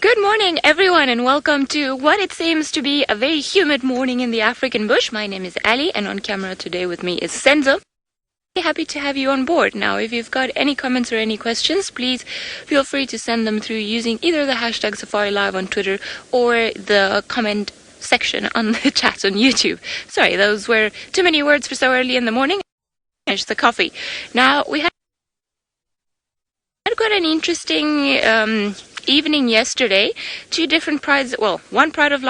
Good morning, everyone, and welcome to what it seems to be a very humid morning in the African bush. My name is Ali, and on camera today with me is Senzo. Happy to have you on board. Now, if you've got any comments or any questions, please feel free to send them through using either the hashtag Safari Live on Twitter or the comment section on the chat on YouTube. Sorry, those were too many words for so early in the morning. Finish the coffee. Now, we had got an interesting evening yesterday. Two different prides, well, one pride of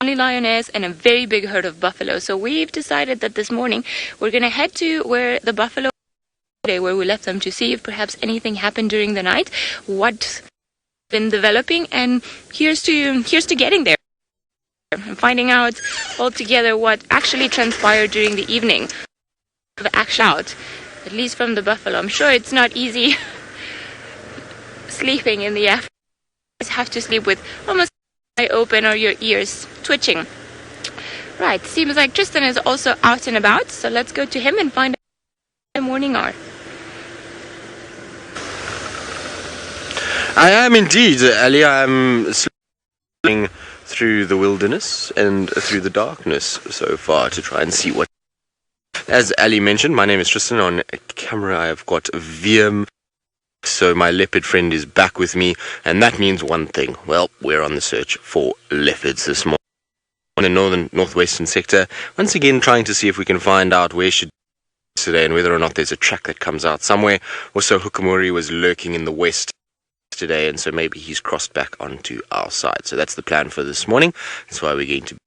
lioness and a very big herd of buffalo. So we've decided that this morning we're going to head to where the buffalo today, where we left them, to see if perhaps anything happened during the night, what's been developing, and here's to getting there and finding out altogether what actually transpired during the evening of action out, at least from the buffalo. I'm sure it's not easy sleeping in the afternoon. You have to sleep with almost eye open or your ears twitching. Right, seems like Tristan is also out and about, so let's go to him and find out how the morning are. I am indeed, Ali. I'm sleeping through the wilderness and through the darkness so far to try and see what. As Ali mentioned, my name is Tristan. On camera I have got VM. So my leopard friend is back with me, and that means one thing. Well, we're on the search for leopards this morning in the northwestern sector. Once again, trying to see if we can find out where she is today and whether or not there's a track that comes out somewhere. Also, Nkuhuma was lurking in the west today, and so maybe he's crossed back onto our side. So that's the plan for this morning. That's why we're going to.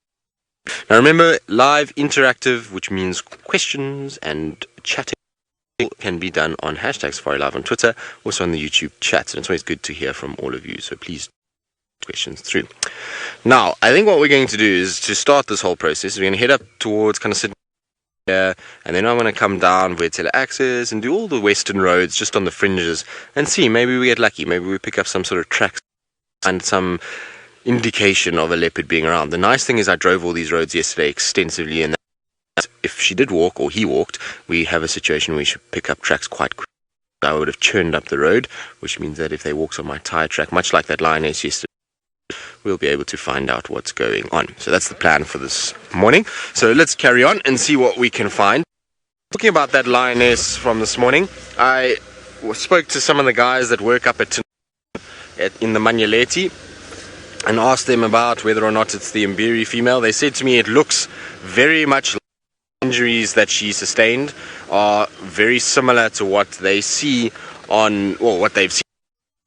Now remember, live interactive, which means questions and chatting, can be done on hashtag Safari Live on Twitter, also on the YouTube chat, and it's always good to hear from all of you, so please questions through. Now, I think what we're going to do is to start this whole process, we're going to head up towards kind of Sydney here, and then I'm going to come down where access and do all the western roads just on the fringes and see, maybe we get lucky, maybe we pick up some sort of tracks and some indication of a leopard being around. The nice thing is I drove all these roads yesterday extensively, and if she did walk or he walked, we have a situation where we should pick up tracks quite quickly. I would have churned up the road, which means that if they walked on my tire track, much like that lioness yesterday, we'll be able to find out what's going on. So that's the plan for this morning. So let's carry on and see what we can find. Talking about that lioness from this morning, I spoke to some of the guys that work up in the Manyaleti and asked them about whether or not it's the Mbiri female. They said to me it looks very much like injuries that she sustained are very similar to what they see on, well, what they've seen.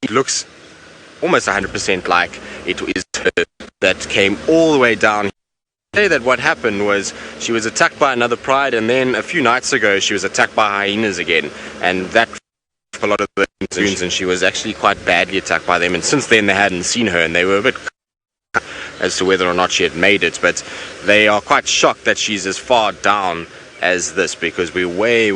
It looks almost 100% like it is her that came all the way down. They say that what happened was she was attacked by another pride, and then a few nights ago she was attacked by hyenas again, and that a lot of the wounds, and she was actually quite badly attacked by them, and since then they hadn't seen her, and they were a bit as to whether or not she had made it, but they are quite shocked that she's as far down as this, because we're way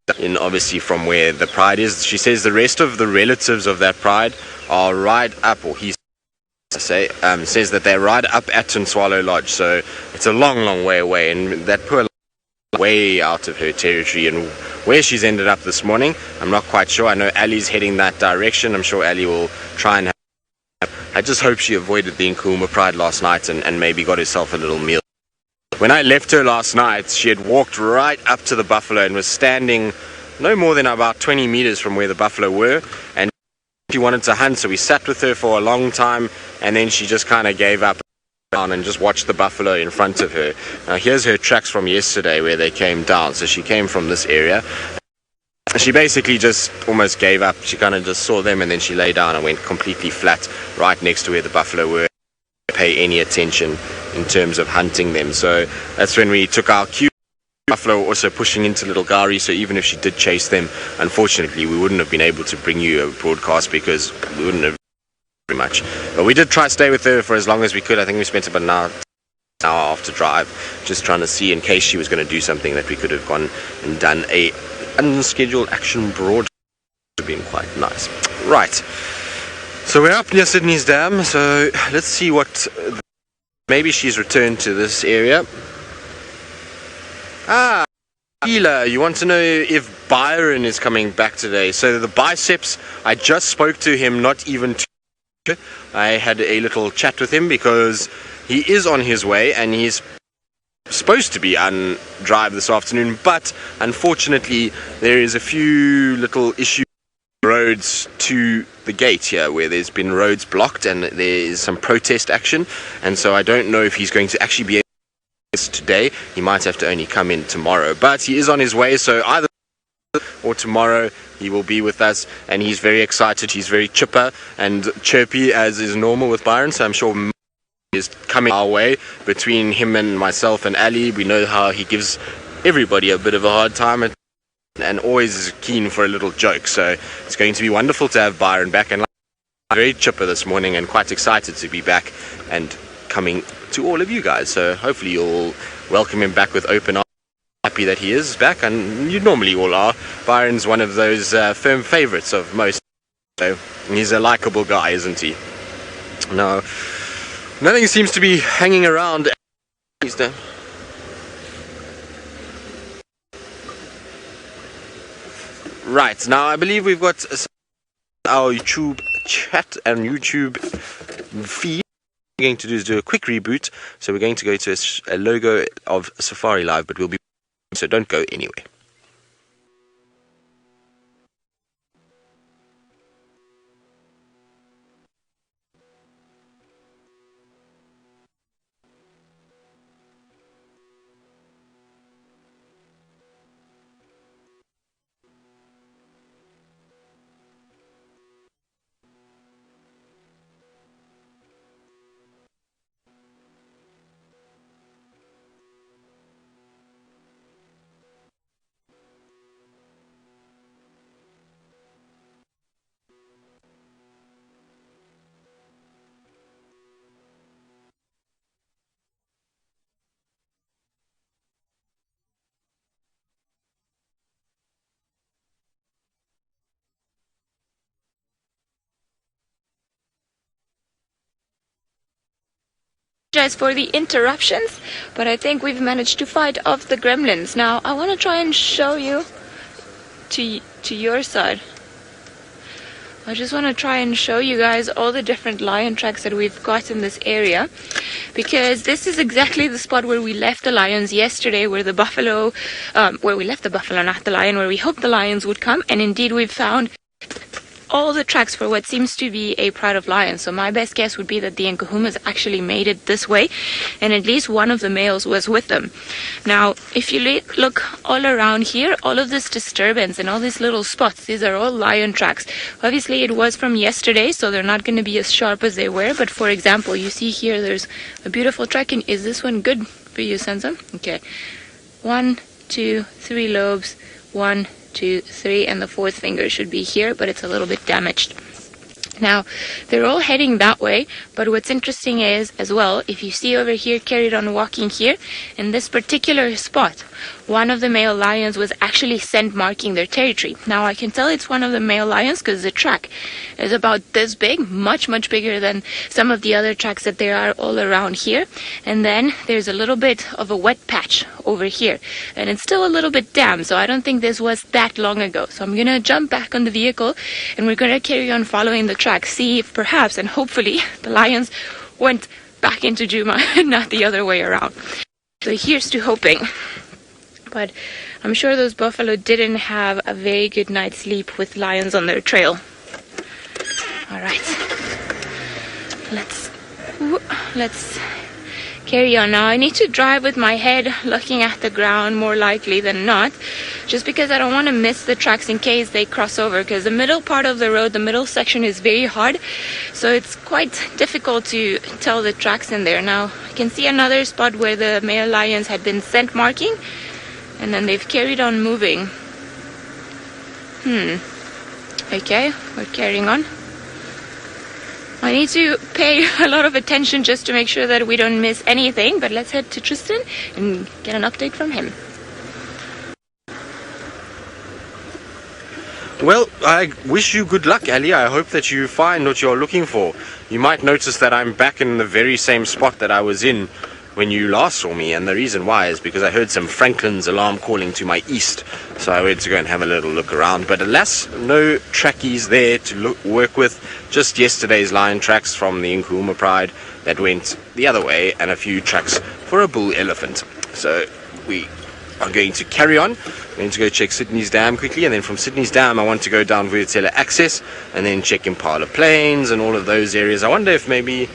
down in, obviously, from where the pride is. She says the rest of the relatives of that pride are right up, or he says that they're right up at Swallow Lodge, so it's a long way away, and that poor way out of her territory, and where she's ended up this morning, I'm not quite sure. I know Ali's heading that direction. I'm sure Ali will try and I just hope she avoided the Nkuhuma pride last night and maybe got herself a little meal. When I left her last night, she had walked right up to the buffalo and was standing no more than about 20 meters from where the buffalo were, and she wanted to hunt, so we sat with her for a long time, and then she just kind of gave up and just watched the buffalo in front of her. Now here's her tracks from yesterday where they came down. So she came from this area. She basically just almost gave up. She kind of just saw them, and then she lay down and went completely flat right next to where the buffalo were. Didn't pay any attention in terms of hunting them. So that's when we took our cue. Buffalo also pushing into Little Gari, so even if she did chase them, unfortunately we wouldn't have been able to bring you a broadcast because we wouldn't have very much. But we did try to stay with her for as long as we could. I think we spent about an hour after drive just trying to see in case she was going to do something that we could have gone and done a unscheduled action broad. Would have been quite nice. Right, so we're up near Sydney's Dam, so let's see what maybe she's returned to this area. Sheila, you want to know if Byron is coming back today. So the biceps, I just spoke to him not even I had a little chat with him because he is on his way and he's supposed to be on drive this afternoon, but unfortunately there is a few little issues roads to the gate here where there's been roads blocked and there is some protest action, and so I don't know if he's going to actually be able to do this today. He might have to only come in tomorrow, but he is on his way, so either or tomorrow he will be with us, and he's very excited. He's very chipper and chirpy as is normal with Byron, so I'm sure is coming our way. Between him and myself and Ali, we know how he gives everybody a bit of a hard time and always is keen for a little joke, so it's going to be wonderful to have Byron back, and I'm very chipper this morning and quite excited to be back and coming to all of you guys, so hopefully you'll welcome him back with open arms. Happy that he is back, and you normally all are. Byron's one of those firm favorites of most, so he's a likable guy, isn't he? No, nothing seems to be hanging around. Right, now I believe we've got our YouTube chat and YouTube feed. What we're going to do is do a quick reboot, so we're going to go to a logo of Safari Live, but we'll be, so don't go anywhere. Apologize for the interruptions, but I think we've managed to fight off the gremlins. Now I want to try and show you to your side. I just want to try and show you guys all the different lion tracks that we've got in this area, because this is exactly the spot where we left the lions yesterday, where the buffalo, where we left the buffalo, not the lion, where we hoped the lions would come, and indeed we've found all the tracks for what seems to be a pride of lions. So my best guess would be that the Nkuhumas actually made it this way, and at least one of the males was with them. Now, if you look all around here, all of this disturbance and all these little spots, these are all lion tracks. Obviously, it was from yesterday, so they're not going to be as sharp as they were. But for example, you see here, there's a beautiful track. And is this one good for you, Sansa? Okay. 1, 2, 3 lobes. 1, 2, 3, and the fourth finger should be here, but it's a little bit damaged. Now, they're all heading that way, but what's interesting is, as well, if you see over here, carried on walking here, in this particular spot, one of the male lions was actually scent marking their territory. Now, I can tell it's one of the male lions because the track is about this big, much bigger than some of the other tracks that there are all around here. And then there's a little bit of a wet patch over here, and it's still a little bit damp, so I don't think this was that long ago. So I'm gonna jump back on the vehicle and we're gonna carry on following the track, see if perhaps and hopefully the lions went back into Djuma and not the other way around. So here's to hoping. But I'm sure those buffalo didn't have a very good night's sleep with lions on their trail. Alright, let's carry on. Now I need to drive with my head looking at the ground more likely than not, just because I don't want to miss the tracks in case they cross over, because the middle part of the road, the middle section, is very hard, so it's quite difficult to tell the tracks in there. Now I can see another spot where the male lions had been scent marking, and then they've carried on moving. Okay, we're carrying on. I need to pay a lot of attention just to make sure that we don't miss anything, but let's head to Tristan and get an update from him. Well, I wish you good luck, Ali. I hope that you find what you're looking for. You might notice that I'm back in the very same spot that I was in when you last saw me, and the reason why is because I heard some Franklin's alarm calling to my east, so I went to go and have a little look around. But alas, no trackies there to work with, just yesterday's lion tracks from the Nkuhuma Pride that went the other way, and a few tracks for a bull elephant. So we are going to carry on. I'm going to go check Sydney's Dam quickly, and then from Sydney's Dam I want to go down Vultures Access and then check Impala Plains and all of those areas. I wonder if maybe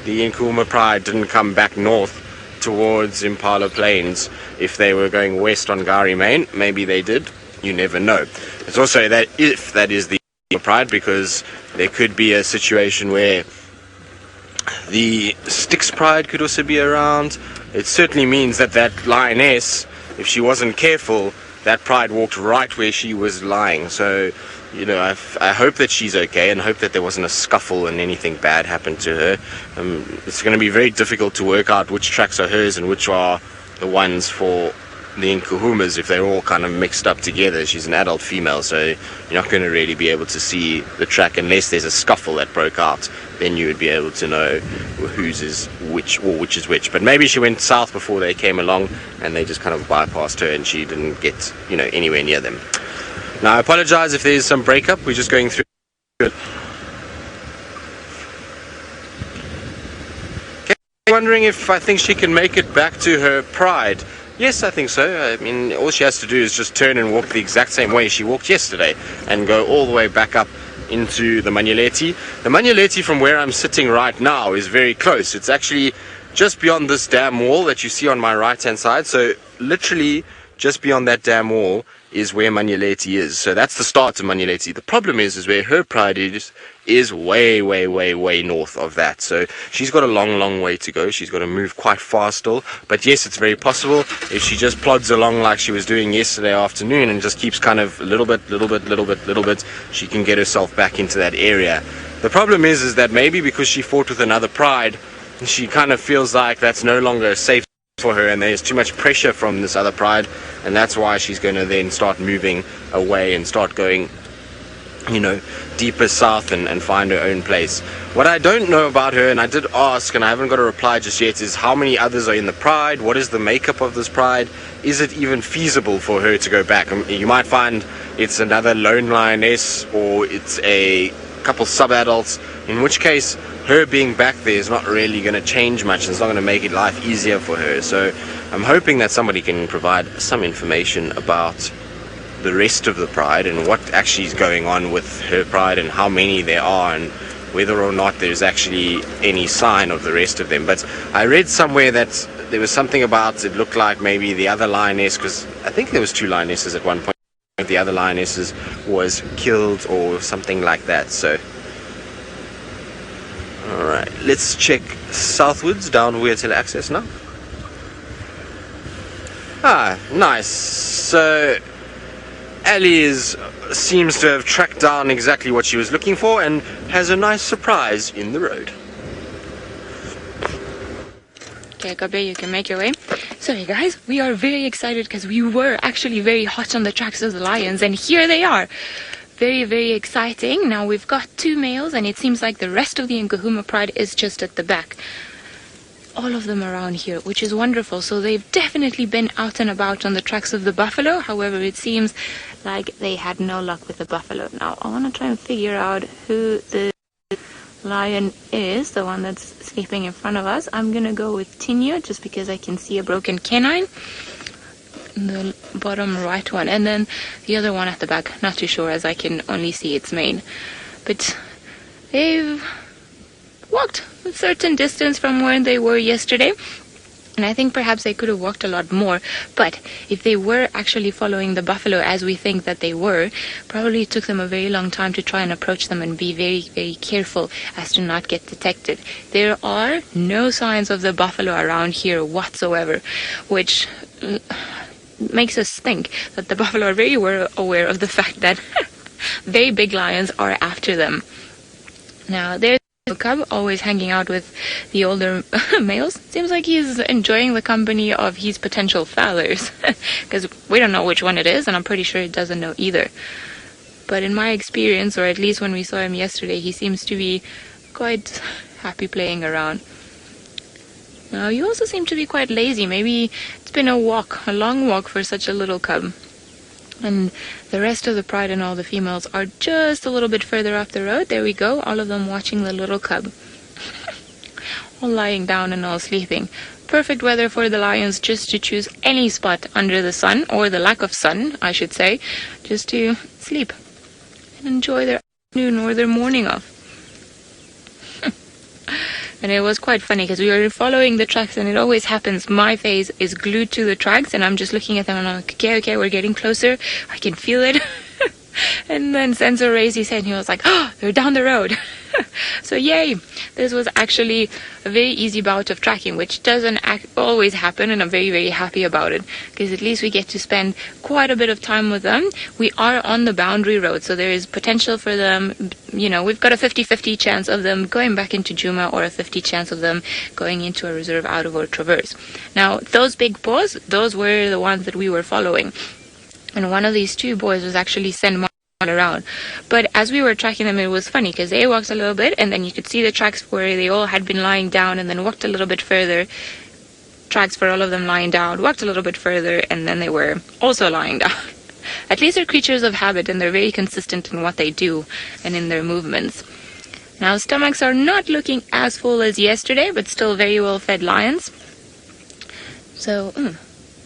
the Nkuhuma Pride didn't come back north towards Impala Plains if they were going west on Gari Main. Maybe they did. You never know. It's also that if that is the Pride, because there could be a situation where the Styx Pride could also be around. It certainly means that that lioness, if she wasn't careful, that pride walked right where she was lying. So, you know, I hope that she's okay, and hope that there wasn't a scuffle and anything bad happened to her. It's going to be very difficult to work out which tracks are hers and which are the ones for the Nkuhumas if they're all kind of mixed up together. She's an adult female, so you're not going to really be able to see the track unless there's a scuffle that broke out. Then you would be able to know whose is which, or which is which. But maybe she went south before they came along and they just kind of bypassed her and she didn't get, you know, anywhere near them. Now I apologize if there's some breakup. We're just going through. Okay, wondering if I think she can make it back to her pride. Yes, I think so. I mean, all she has to do is just turn and walk the exact same way she walked yesterday and go all the way back up into the Manyeleti. The Manyeleti from where I'm sitting right now is very close. It's actually just beyond this dam wall that you see on my right hand side. So literally just beyond that dam wall is where Manyeleti is. So that's the start of Manyeleti. The problem is where her pride is way north of that. So she's got a long way to go. She's got to move quite fast still. But yes, it's very possible if she just plods along like she was doing yesterday afternoon and just keeps kind of little bit, she can get herself back into that area. The problem is that maybe because she fought with another pride, she kind of feels like that's no longer safe for her, and there's too much pressure from this other pride, and that's why she's going to then start moving away and start going, you know, deeper south and find her own place. What I don't know about her, and I did ask and I haven't got a reply just yet, is how many others are in the pride? What is the makeup of this pride? Is it even feasible for her to go back? You might find it's another lone lioness, or it's a couple sub-adults, in which case her being back there is not really going to change much. It's not going to make it life easier for her. So I'm hoping that somebody can provide some information about the rest of the pride and what actually is going on with her pride and how many there are and whether or not there's actually any sign of the rest of them. But I read somewhere that there was something about, it looked like maybe the other lioness, because I think there was 2 lionesses at one point, the other lionesses was killed or something like that. So alright, let's check southwards down Vultures Access now. Ah, nice. So Ellies seems to have tracked down exactly what she was looking for and has a nice surprise in the road. Okay, Gabriel, you can make your way. Sorry guys, we are very excited because we were actually very hot on the tracks of the lions, and here they are. Very exciting. Now we've got 2 males, and it seems like the rest of the Nkuhuma pride is just at the back. All of them around here, which is wonderful. So they've definitely been out and about on the tracks of the buffalo. However, it seems like they had no luck with the buffalo. Now I want to try and figure out who the lion is, the one that's sleeping in front of us. I'm gonna go with Tinio just because I can see a broken canine, the bottom right one, and then the other one at the back, not too sure as I can only see its mane. But they've walked a certain distance from where they were yesterday, and I think perhaps they could have walked a lot more. But if they were actually following the buffalo as we think that they were, probably it took them a very long time to try and approach them and be very careful as to not get detected. There are no signs of the buffalo around here whatsoever, which makes us think that the buffalo are very aware of the fact that very big lions are after them. Now there's a cub always hanging out with the older males. Seems like he's enjoying the company of his potential fathers, because we don't know which one it is, and I'm pretty sure he doesn't know either. But in my experience, or at least when we saw him yesterday, he seems to be quite happy playing around. Now, you also seem to be quite lazy. Maybe it's been a long walk for such a little cub. And the rest of the pride and all the females are just a little bit further up the road. There we go, all of them watching the little cub. All lying down and all sleeping. Perfect weather for the lions just to choose any spot under the sun, or the lack of sun, I should say, just to sleep and enjoy their afternoon or their morning off. And it was quite funny because we were following the tracks, and it always happens. My face is glued to the tracks and I'm just looking at them and I'm like, okay, we're getting closer. I can feel it. And then Sensor raised his head and he was like, oh, they're down the road. So yay, this was actually a very easy bout of tracking, which doesn't always happen, and I'm very, very happy about it because at least we get to spend quite a bit of time with them. We are on the boundary road, so there is potential for them, you know, we've got a 50-50 chance of them going back into Djuma, or a 50 chance of them going into a reserve out of our traverse. Now, those big boys, those were the ones that we were following. And one of these two boys was actually sent around. But as we were tracking them, it was funny because they walked a little bit and then you could see the tracks where they all had been lying down, and then walked a little bit further, tracks for all of them lying down, walked a little bit further, and then they were also lying down. At least they're creatures of habit and they're very consistent in what they do and in their movements. Now, stomachs are not looking as full as yesterday, but still very well fed lions. So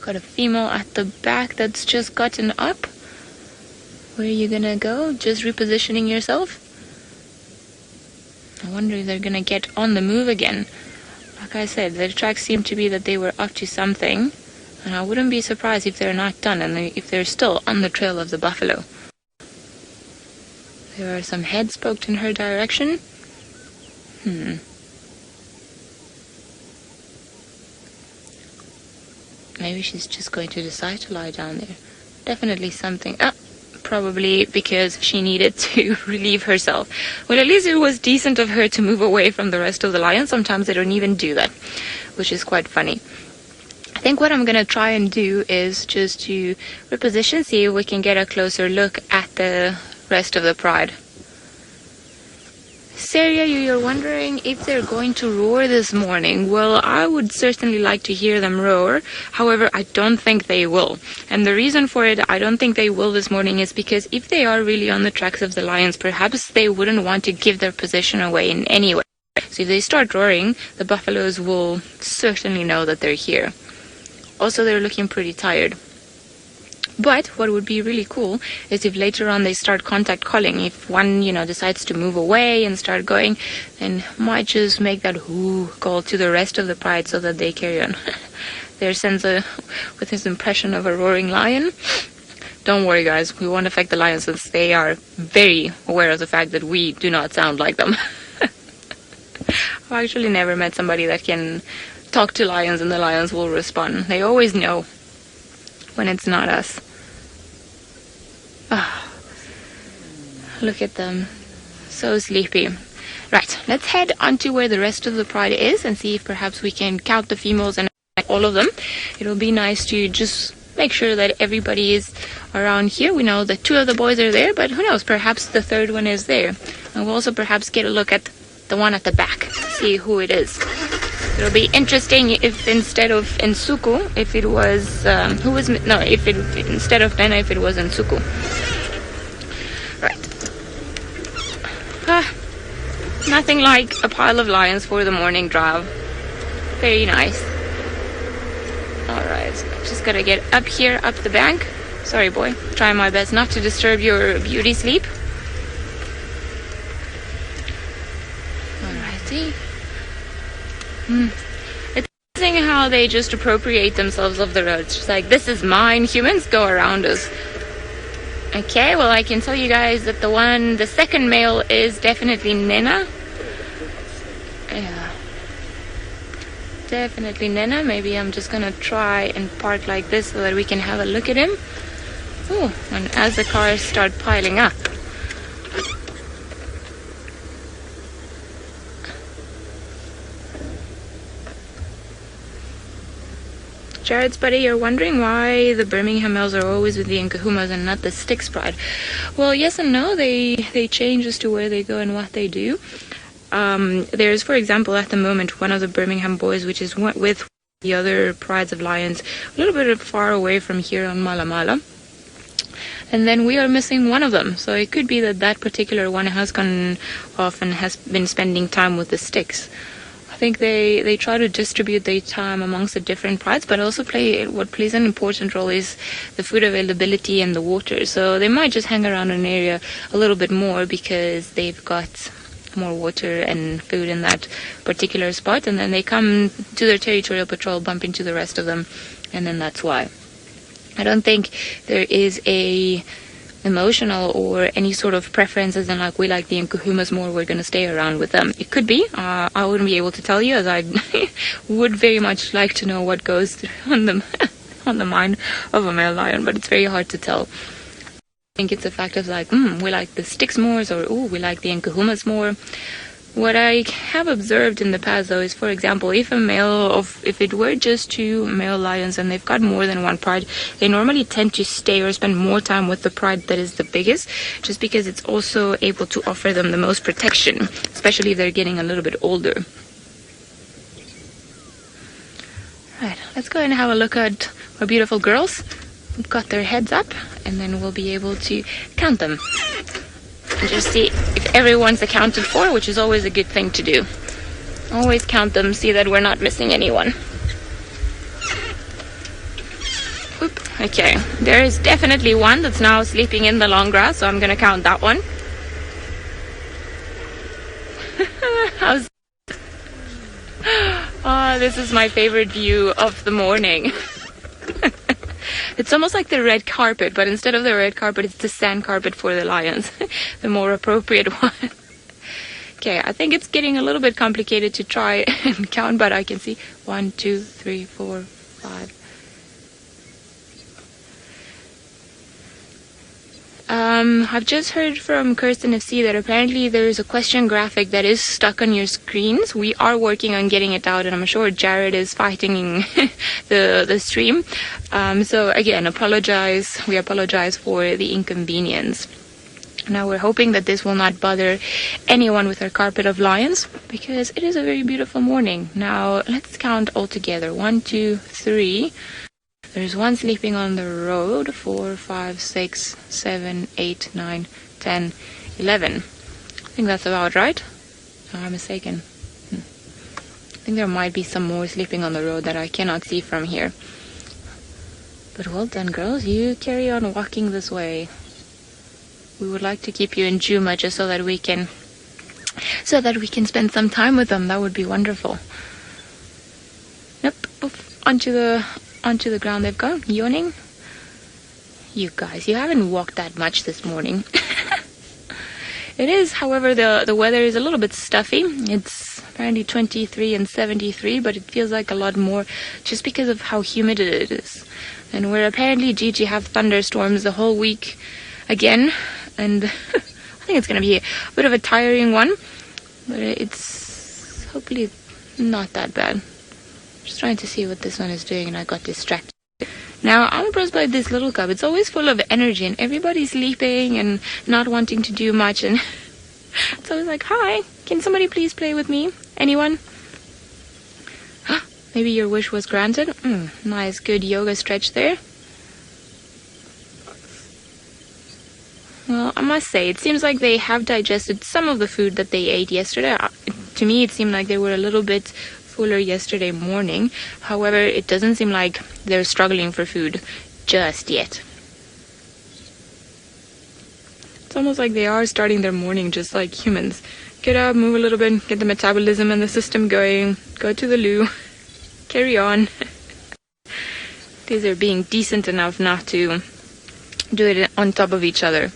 got a female at the back that's just gotten up. Where are you gonna go? Just repositioning yourself? I wonder if they're gonna get on the move again. Like I said, the tracks seem to be that they were up to something, and I wouldn't be surprised if they're not done and if they're still on the trail of the buffalo. There are some heads poked in her direction. Maybe she's just going to decide to lie down there. Definitely something. Probably because she needed to relieve herself. Well, at least it was decent of her to move away from the rest of the lions. Sometimes they don't even do that, which is quite funny. I think what I'm going to try and do is just to reposition, see if we can get a closer look at the rest of the pride. Saria, you're wondering if they're going to roar this morning. Well, I would certainly like to hear them roar. However, I don't think they will. And the reason for it, I don't think they will this morning, is because if they are really on the tracks of the lions, perhaps they wouldn't want to give their position away in any way. So if they start roaring, the buffaloes will certainly know that they're here. Also, they're looking pretty tired. But what would be really cool is if later on they start contact calling. If one, decides to move away and start going, then might just make that whoo call to the rest of the pride so that they carry on. Their Sensor with his impression of a roaring lion. Don't worry, guys. We won't affect the lions since they are very aware of the fact that we do not sound like them. I've actually never met somebody that can talk to lions and the lions will respond. They always know when it's not us. Look at them, so sleepy. Right, let's head on to where the rest of the pride is and see if perhaps we can count the females and all of them. It'll be nice to just make sure that everybody is around here. We know that 2 of the boys are there, but who knows, perhaps the 3rd one is there. And we'll also perhaps get a look at the one at the back, see who it is. It'll be interesting if instead of Nsuku, if it was instead of Nena, if it was Nsuku. Right. Nothing like a pile of lions for the morning drive. Very nice. Alright, just gotta get up here, up the bank. Sorry, boy. Try my best not to disturb your beauty sleep. Alrighty. It's amazing how they just appropriate themselves of the roads. Just like, this is mine. Humans go around us. Okay, well, I can tell you guys that the second male is definitely Nena. Yeah. Definitely Nena. Maybe I'm just gonna try and park like this so that we can have a look at him. Oh, and as the cars start piling up. Jared's buddy, you're wondering why the Birmingham males are always with the Nkuhumas and not the Styx pride. Well, yes and no. They change as to where they go and what they do. There's, for example, at the moment, one of the Birmingham boys, which is with the other prides of lions, a little bit far away from here on Mala Mala. And then we are missing one of them. So it could be that that particular one has gone off and has been spending time with the sticks. I think they try to distribute their time amongst the different prides, but also what plays an important role is the food availability and the water. So they might just hang around an area a little bit more because they've got more water and food in that particular spot, and then they come to their territorial patrol, bump into the rest of them, and then that's why. I don't think there is a emotional or any sort of preferences and like we like the Nkuhumas more, we're going to stay around with them. It could be. I wouldn't be able to tell you, as I would very much like to know what goes through on the mind of a male lion, but it's very hard to tell. I think it's a fact of like, we like the sticks more, or we like the Nkuhumas more. What I have observed in the past, though, is, for example, if it were just two male lions and they've got more than one pride, they normally tend to stay or spend more time with the pride that is the biggest, just because it's also able to offer them the most protection, especially if they're getting a little bit older. Right, let's go and have a look at our beautiful girls. We've got their heads up, and then we'll be able to count them. And just see if everyone's accounted for, which is always a good thing to do. Always count them, see that we're not missing anyone. Oop, okay, there is definitely one that's now sleeping in the long grass, so I'm going to count that one. How's... Oh, this is my favorite view of the morning. It's almost like the red carpet, but instead of the red carpet, it's the sand carpet for the lions. The more appropriate one. Okay, I think it's getting a little bit complicated to try and count, but I can see 1, 2, 3, 4, 5. I've just heard from Kirsten FC that apparently there is a question graphic that is stuck on your screens. We are working on getting it out, and I'm sure Jared is fighting the stream. So again, we apologize for the inconvenience. Now we're hoping that this will not bother anyone with our carpet of lions, because it is a very beautiful morning. Now let's count all together. 1, 2, 3. There's one sleeping on the road. 4, 5, 6, 7, 8, 9, 10, 11. I think that's about right. No, I'm mistaken. I think there might be some more sleeping on the road that I cannot see from here. But well done, girls. You carry on walking this way. We would like to keep you in Djuma just so that we can spend some time with them. That would be wonderful. Nope. Oof. Onto the ground they've gone, yawning. You guys, you haven't walked that much this morning. It is, however, the weather is a little bit stuffy. It's apparently 23 and 73, but it feels like a lot more just because of how humid it is. And we're apparently due to have thunderstorms the whole week again, and I think it's going to be a bit of a tiring one, but it's hopefully not that bad. Just trying to see what this one is doing, and I got distracted. Now, I'm impressed by this little cub. It's always full of energy, and everybody's sleeping and not wanting to do much, and it's always like, hi, can somebody please play with me? Anyone? Maybe your wish was granted. Nice, good yoga stretch there. Well, I must say, it seems like they have digested some of the food that they ate yesterday. To me, it seemed like they were a little bit fuller yesterday morning. However, it doesn't seem like they're struggling for food just yet. It's almost like they are starting their morning just like humans. Get up, move a little bit, get the metabolism and the system going, go to the loo, carry on. These are being decent enough not to do it on top of each other.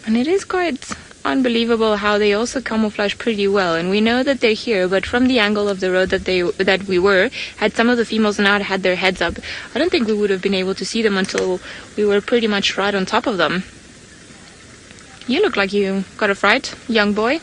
And it is quite unbelievable how they also camouflage pretty well, and we know that they're here, but from the angle of the road that we were, had some of the females not had their heads up, I don't think we would have been able to see them until we were pretty much right on top of them. You look like you got a fright, young boy.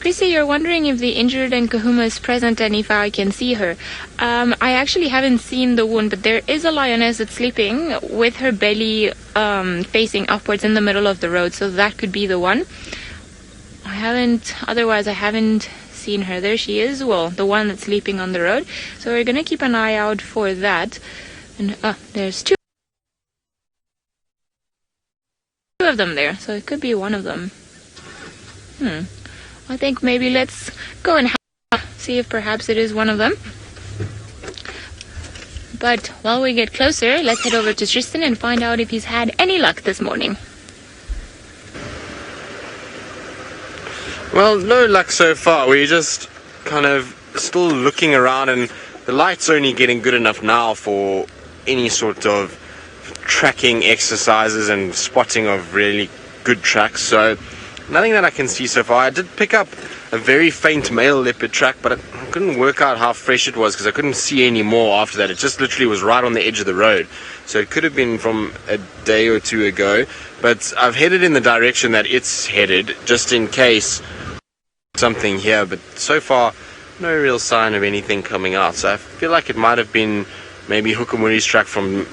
Chrissy, you're wondering if the injured Nkuhuma is present and if I can see her. I actually haven't seen the wound, but there is a lioness that's sleeping with her belly facing upwards in the middle of the road, so that could be the one. Otherwise I haven't seen her. There she is, well, the one that's sleeping on the road. So we're gonna keep an eye out for that. And there's two of them there, so it could be one of them. I think maybe let's go and see if perhaps it is one of them. But while we get closer, let's head over to Tristan and find out if he's had any luck this morning. Well, no luck so far. We're just kind of still looking around, and the light's only getting good enough now for any sort of tracking exercises and spotting of really good tracks. So nothing that I can see so far. I did pick up a very faint male leopard track, but I couldn't work out how fresh it was because I couldn't see any more after that. It just literally was right on the edge of the road. So it could have been from a day or two ago. But I've headed in the direction that it's headed, just in case something here. But so far, no real sign of anything coming out. So I feel like it might have been maybe Nkuhuma's track from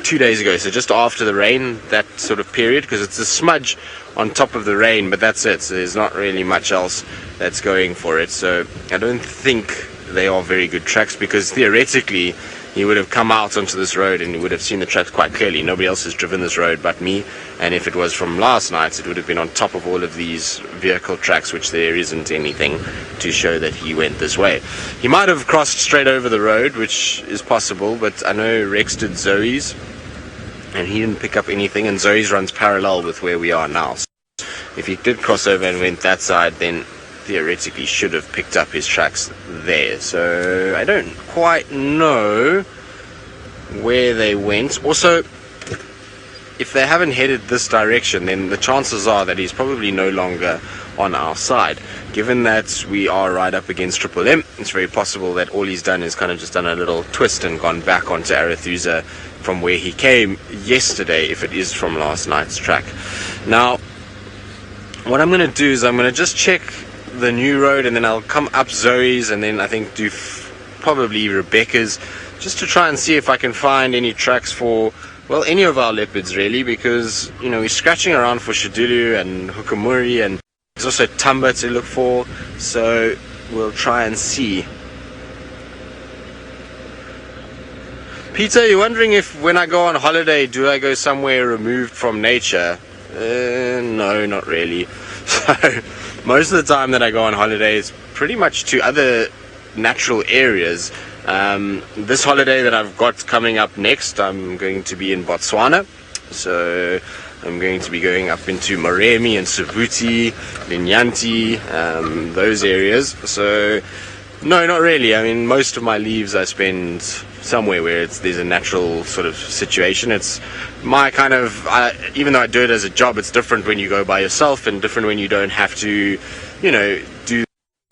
2 days ago, so just after the rain, that sort of period, because it's a smudge on top of the rain, but that's it. So there's not really much else that's going for it. So I don't think they are very good tracks, because theoretically he would have come out onto this road and he would have seen the tracks quite clearly. Nobody else has driven this road but me, and if it was from last night, it would have been on top of all of these vehicle tracks, which there isn't anything to show that he went this way. He might have crossed straight over the road, which is possible, but I know Rex did Zoe's and he didn't pick up anything, and Zoe's runs parallel with where we are now. So if he did cross over and went that side, then theoretically should have picked up his tracks there. So I don't quite know where they went. Also, if they haven't headed this direction, then the chances are that he's probably no longer on our side. Given that we are right up against Triple M, it's very possible that all he's done is kind of just done a little twist and gone back onto Arethusa from where he came yesterday, if it is from last night's track. Now, what I'm going to do is I'm going to just check the new road, and then I'll come up Zoe's, and then I think do probably Rebecca's, just to try and see if I can find any tracks for, well, any of our leopards really, because, you know, we're scratching around for Shadulu and Hukumuri, and there's also Tamba to look for, so we'll try and see. Peter, you're wondering if when I go on holiday, do I go somewhere removed from nature? No, not really. So most of the time that I go on holiday is pretty much to other natural areas. This holiday that I've got coming up next, I'm going to be in Botswana. So I'm going to be going up into Moremi and Savuti, Linyanti, those areas. So no, not really. I mean, most of my leaves I spend somewhere where there's a natural sort of situation. It's my kind of, even though I do it as a job, it's different when you go by yourself and different when you don't have to, you know, do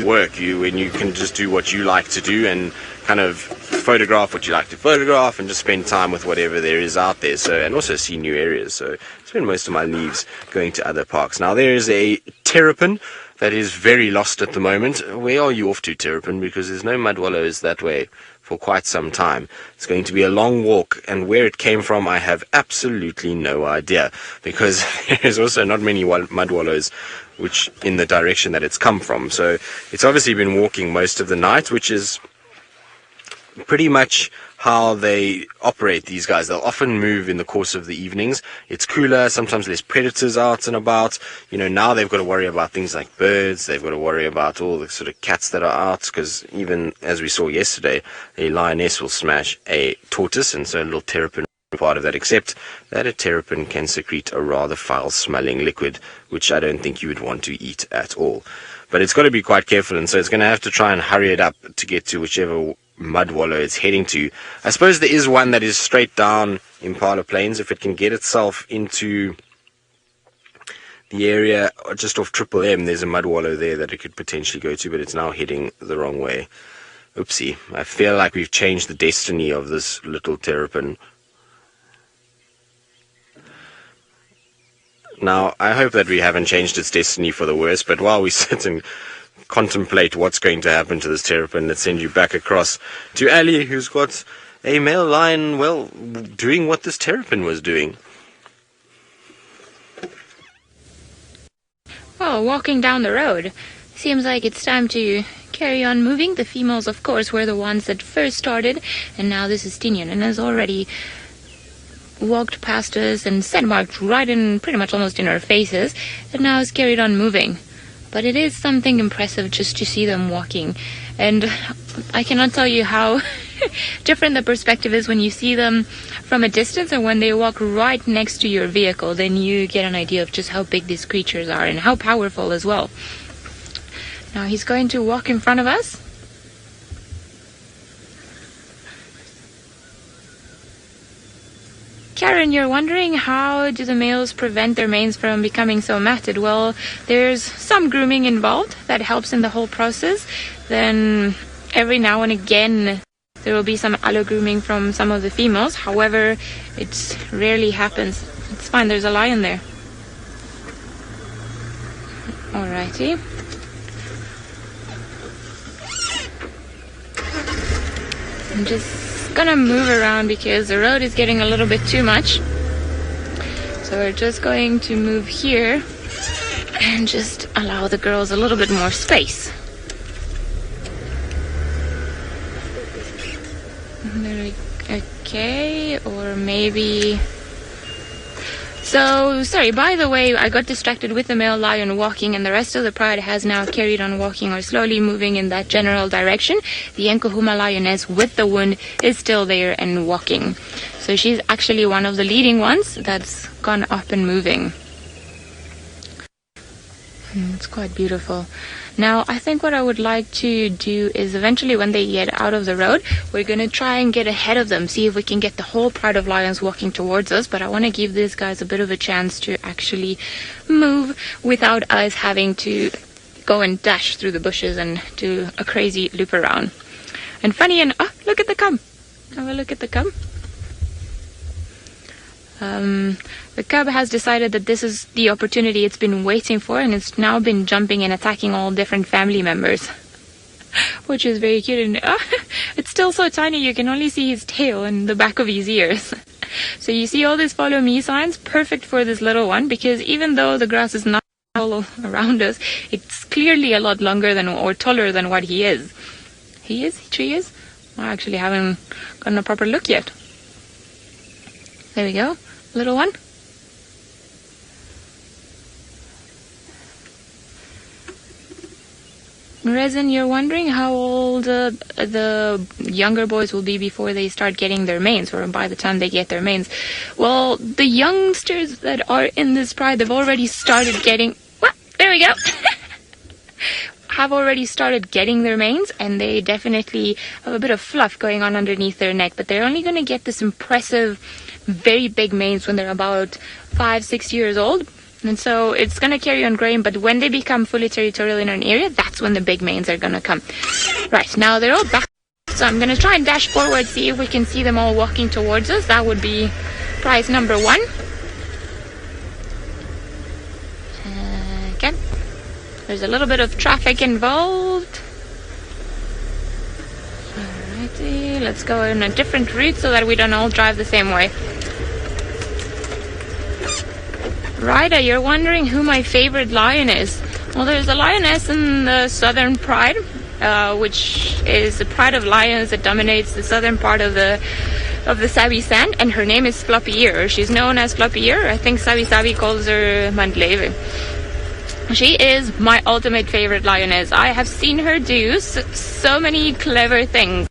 work. When you can just do what you like to do and kind of photograph what you like to photograph and just spend time with whatever there is out there. So, and also see new areas. So I spend most of my leaves going to other parks. Now there is a terrapin that is very lost at the moment. Where are you off to, terrapin? Because there's no mud wallows that way for quite some time. It's going to be a long walk, and where it came from I have absolutely no idea, because there's also not many mud wallows which in the direction that it's come from. So it's obviously been walking most of the night, which is pretty much how they operate, these guys. They'll often move in the course of the evenings. It's cooler, sometimes less predators out and about. You know, now they've got to worry about things like birds. They've got to worry about all the sort of cats that are out, because even as we saw yesterday, a lioness will smash a tortoise, and so a little terrapin part of that, except that a terrapin can secrete a rather foul-smelling liquid, which I don't think you would want to eat at all. But it's got to be quite careful, and so it's going to have to try and hurry it up to get to whichever mud wallow it's heading to. I suppose there is one that is straight down Impala Plains. If it can get itself into the area just off Triple M, there's a mud wallow there that it could potentially go to, but it's now heading the wrong way. Oopsie. I feel like we've changed the destiny of this little terrapin. Now, I hope that we haven't changed its destiny for the worse, but while we sit and contemplate what's going to happen to this terrapin, let's send you back across to Ellie, who's got a male lion, well, doing what this terrapin was doing. Oh, walking down the road. Seems like it's time to carry on moving. The females, of course, were the ones that first started, and now this is Tinian, and has already walked past us and scent marked right in, pretty much almost in our faces, and now has carried on moving. But it is something impressive just to see them walking, and I cannot tell you how different the perspective is when you see them from a distance and when they walk right next to your vehicle. Then you get an idea of just how big these creatures are and how powerful as well. Now he's going to walk in front of us. Karen, you're wondering how do the males prevent their manes from becoming so matted? Well, there's some grooming involved that helps in the whole process. Then every now and again there will be some allo grooming from some of the females. However, it rarely happens. It's fine, there's a lion there. Alrighty. I'm just gonna move around because the road is getting a little bit too much. So we're just going to move here and just allow the girls a little bit more space. Okay, or maybe... So, sorry, by the way, I got distracted with the male lion walking, and the rest of the pride has now carried on walking or slowly moving in that general direction. The Nkuhuma lioness with the wound is still there and walking. So she's actually one of the leading ones that's gone up and moving. It's quite beautiful. Now, I think what I would like to do is eventually when they get out of the road, we're going to try and get ahead of them, see if we can get the whole pride of lions walking towards us. But I want to give these guys a bit of a chance to actually move without us having to go and dash through the bushes and do a crazy loop around. And funny enough, oh, look at the cub. Have a look at the cub. The cub has decided that this is the opportunity it's been waiting for, and it's now been jumping and attacking all different family members, which is very cute. And it's still so tiny you can only see his tail and the back of his ears. So you see all these follow me signs, perfect for this little one, because even though the grass is not all around us, it's clearly a lot longer than or taller than what he is. She is? I actually haven't gotten a proper look yet. There we go, little one. Resin, you're wondering how old the younger boys will be before they start getting their manes, or by the time they get their manes. Well, the youngsters that are in this pride, they've already started getting... Well, there we go! Have already started getting their manes, and they definitely have a bit of fluff going on underneath their neck, but they're only going to get this impressive, very big manes when they're about 5-6 years old. And so it's going to carry on growing, but when they become fully territorial in an area, that's when the big manes are going to come. Right, now they're all back. So I'm going to try and dash forward, see if we can see them all walking towards us. That would be prize number 1. Okay. There's a little bit of traffic involved. Alrighty, let's go in a different route so that we don't all drive the same way. Ryder, you're wondering who my favorite lion is. Well, there's a lioness in the southern pride, which is the pride of lions that dominates the southern part of the Sabi sand, and her name is Floppy Ear. She's known as Floppy Ear. I think Sabi calls her Mandleve. She is my ultimate favorite lioness. I have seen her do so many clever things.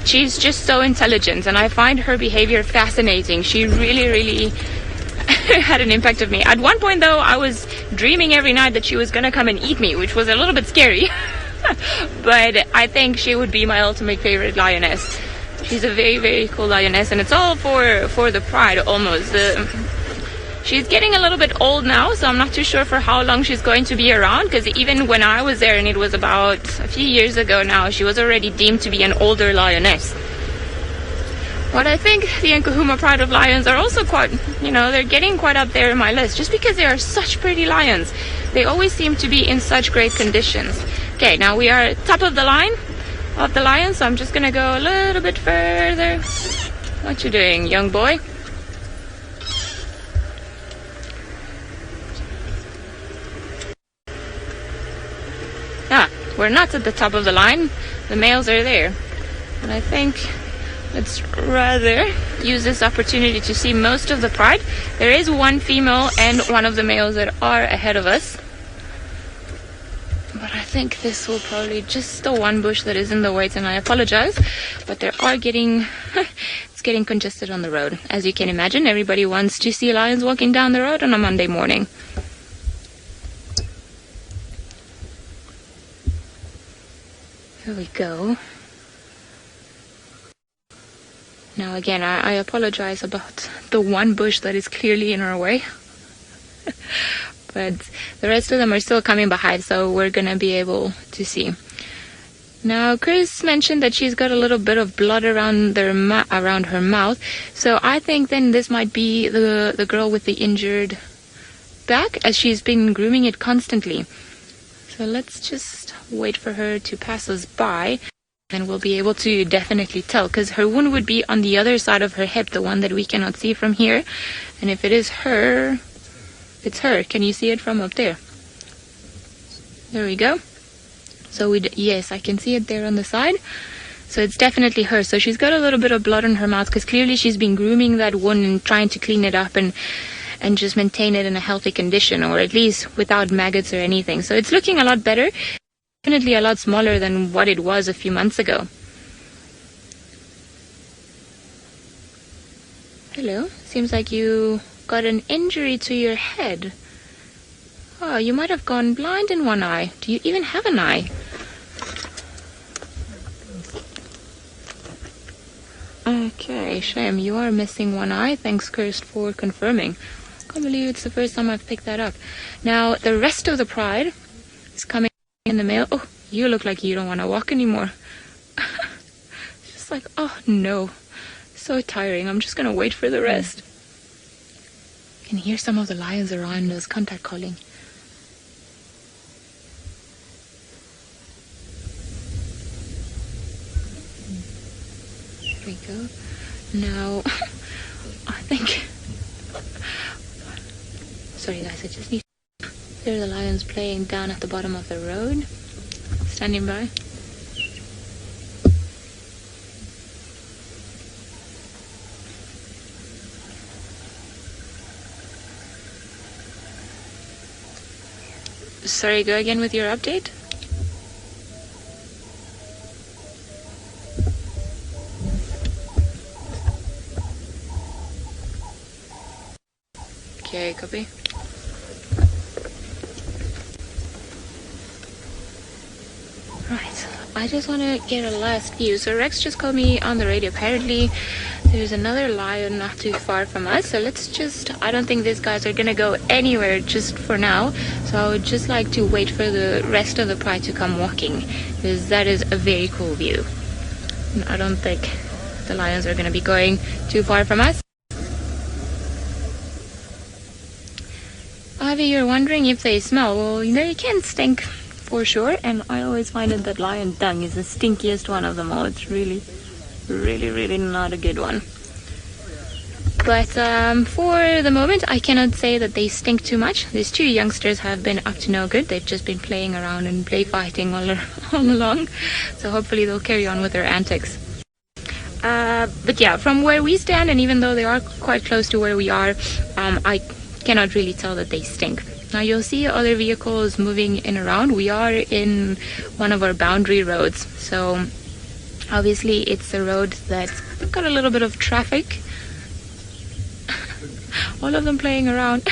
She's just so intelligent, and I find her behavior fascinating. She really had an impact on me. At one point, though, I was dreaming every night that she was going to come and eat me, which was a little bit scary. But I think she would be my ultimate favorite lioness. She's a very cool lioness, and it's all for the pride, almost. She's getting a little bit old now, so I'm not too sure for how long she's going to be around, because even when I was there, and it was about a few years ago now, she was already deemed to be an older lioness. But I think the Nkuhuma pride of lions are also quite, they're getting quite up there in my list, just because they are such pretty lions. They always seem to be in such great conditions. Okay, now we are top of the line of the lions, so I'm just going to go a little bit further. What you doing, young boy? we're not at the top of the line. The males are there. And I think let's rather use this opportunity to see most of the pride. There is one female and one of the males that are ahead of us. But I think this will probably just the one bush that is in the way, and I apologize. But there are it's getting congested on the road. As you can imagine, everybody wants to see lions walking down the road on a Monday morning. Here we go. Now again, I apologize about the one bush that is clearly in our way. But the rest of them are still coming behind, so we're going to be able to see. Now, Chris mentioned that she's got a little bit of blood around her mouth. So I think then this might be the girl with the injured back, as she's been grooming it constantly. So let's just wait for her to pass us by. And we'll be able to definitely tell, because her wound would be on the other side of her hip, the one that we cannot see from here. And if it is her, it's her. Can you see it from up there? There we go. So yes, I can see it there on the side. So it's definitely her. So she's got a little bit of blood on her mouth, because clearly she's been grooming that wound and trying to clean it up and just maintain it in a healthy condition, or at least without maggots or anything. So it's looking a lot better. Definitely a lot smaller than what it was a few months ago. Hello. Seems like you got an injury to your head. Oh, you might have gone blind in one eye. Do you even have an eye? Okay, shame. You are missing one eye. Thanks, Kirst, for confirming. I can't believe it's the first time I've picked that up. Now, the rest of the pride is coming in the mail. Oh, you look like you don't want to walk anymore. Just like, oh no, so tiring. I'm just gonna wait for the rest. I can hear some of the lions around us contact calling. There we go. Now I think, sorry guys, I just need. There are the lions playing down at the bottom of the road. Standing by. Sorry, go again with your update. Okay, copy. Right, I just want to get a last view. So Rex just called me on the radio. Apparently there's another lion not too far from us. So let's just, I don't think these guys are going to go anywhere just for now. So I would just like to wait for the rest of the pride to come walking, because that is a very cool view. And I don't think the lions are going to be going too far from us. Ivy, you're wondering if they smell. Well, they can stink for sure, and I always find it that lion dung is the stinkiest one of them all. It's really, really, really not a good one. But for the moment, I cannot say that they stink too much. These two youngsters have been up to no good. They've just been playing around and play fighting all along. So hopefully they'll carry on with their antics. But yeah, from where we stand, and even though they are quite close to where we are, I cannot really tell that they stink. Now you'll see other vehicles moving in around. We are in one of our boundary roads, so obviously it's a road that's got a little bit of traffic. All of them playing around.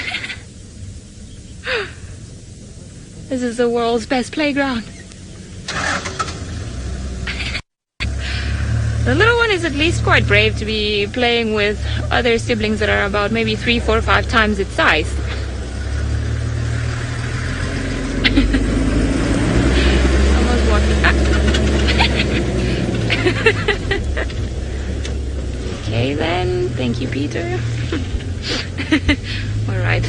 This is the world's best playground. The little one is at least quite brave to be playing with other siblings that are about maybe 3, 4, 5 times its size. Almost walking. Okay then, thank you, Peter. All right.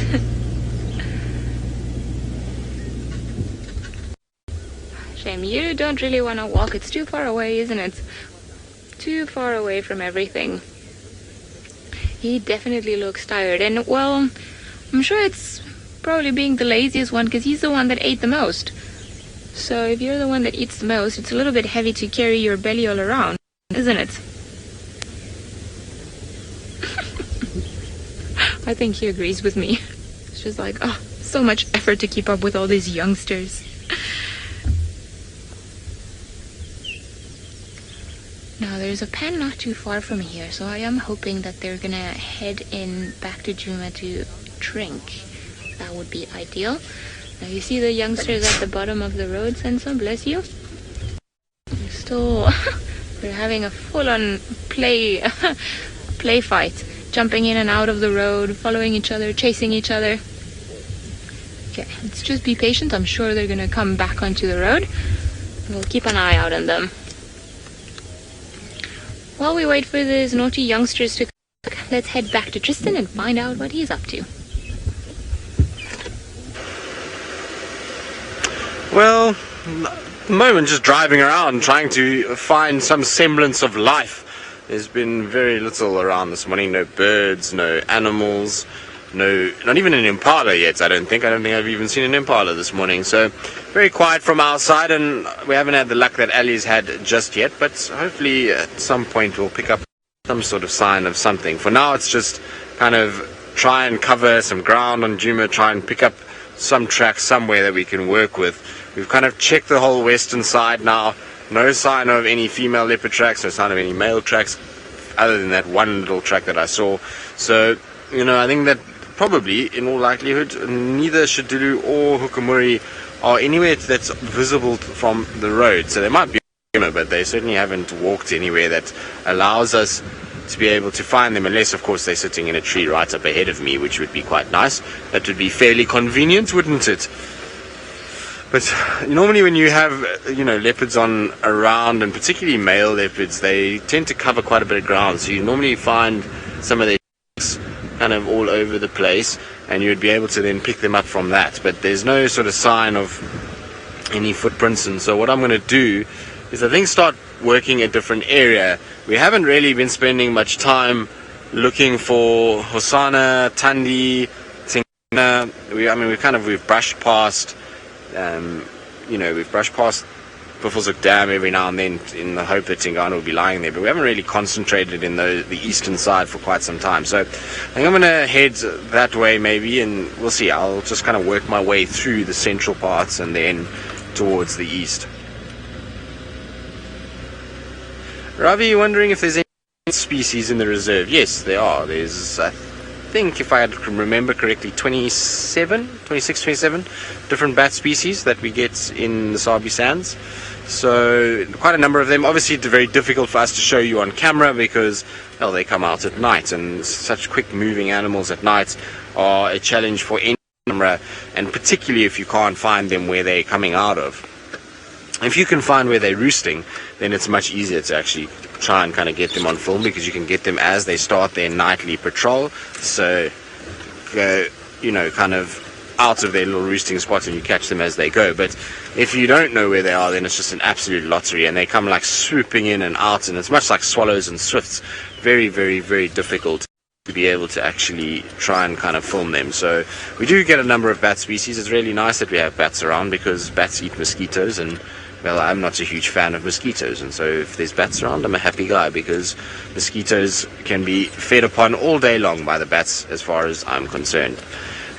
Shame you don't really want to walk. It's too far away, isn't it? Too far away from everything. He definitely looks tired, and well, I'm sure it's probably being the laziest one, because he's the one that ate the most. So if you're the one that eats the most, it's a little bit heavy to carry your belly all around, isn't it? I think he agrees with me. It's just like, oh, so much effort to keep up with all these youngsters. Now there's a pen not too far from here, so I am hoping that they're gonna head in back to Djuma to drink. That would be ideal. Now you see the youngsters at the bottom of the road, Senso, bless you. They're still, they're having a full-on play fight. Jumping in and out of the road, following each other, chasing each other. Okay, let's just be patient. I'm sure they're gonna come back onto the road. We'll keep an eye out on them. While we wait for these naughty youngsters to come back, let's head back to Tristan and find out what he's up to. Well, at the moment just driving around trying to find some semblance of life. There's been very little around this morning. No birds, no animals, not even an impala yet, I don't think. I don't think I've even seen an impala this morning. So very quiet from our side, and we haven't had the luck that Ellies had just yet, but hopefully at some point we'll pick up some sort of sign of something. For now it's just kind of try and cover some ground on Djuma, try and pick up some tracks somewhere that we can work with. We've kind of checked the whole western side now. No sign of any female leopard tracks, no sign of any male tracks, other than that one little track that I saw. So, I think that probably, in all likelihood, neither Shidulu or Hukumuri are anywhere that's visible from the road. So they might be, but they certainly haven't walked anywhere that allows us to be able to find them, unless, of course, they're sitting in a tree right up ahead of me, which would be quite nice. That would be fairly convenient, wouldn't it? But normally when you have, leopards on around, and particularly male leopards, they tend to cover quite a bit of ground. So you normally find some of their kind of all over the place, and you would be able to then pick them up from that. But there's no sort of sign of any footprints, and so what I'm going to do is I think start working a different area. We haven't really been spending much time looking for Hosana, Tandi, Tingana. We've brushed past. We've brushed past Buffelshoek Dam every now and then in the hope that Tingana will be lying there, but we haven't really concentrated in the eastern side for quite some time. So I think I'm going to head that way maybe, and we'll see. I'll just kind of work my way through the central parts and then towards the east. Ravi, you're wondering if there's any species in the reserve? Yes, there are. There's, I think, if I remember correctly, 26, 27 different bat species that we get in the Sabi sands. So quite a number of them. Obviously it's very difficult for us to show you on camera because, well, they come out at night, and such quick moving animals at night are a challenge for any camera, and particularly if you can't find them where they're coming out of. If you can find where they're roosting, then it's much easier to actually try and kind of get them on film, because you can get them as they start their nightly patrol. So go, kind of out of their little roosting spot, and you catch them as they go. But if you don't know where they are, then it's just an absolute lottery, and they come like swooping in and out, and it's much like swallows and swifts. Very, very, very difficult to be able to actually try and kind of film them. So we do get a number of bat species. It's really nice that we have bats around, because bats eat mosquitoes, and well, I'm not a huge fan of mosquitoes, and so if there's bats around, I'm a happy guy, because mosquitoes can be fed upon all day long by the bats, as far as I'm concerned.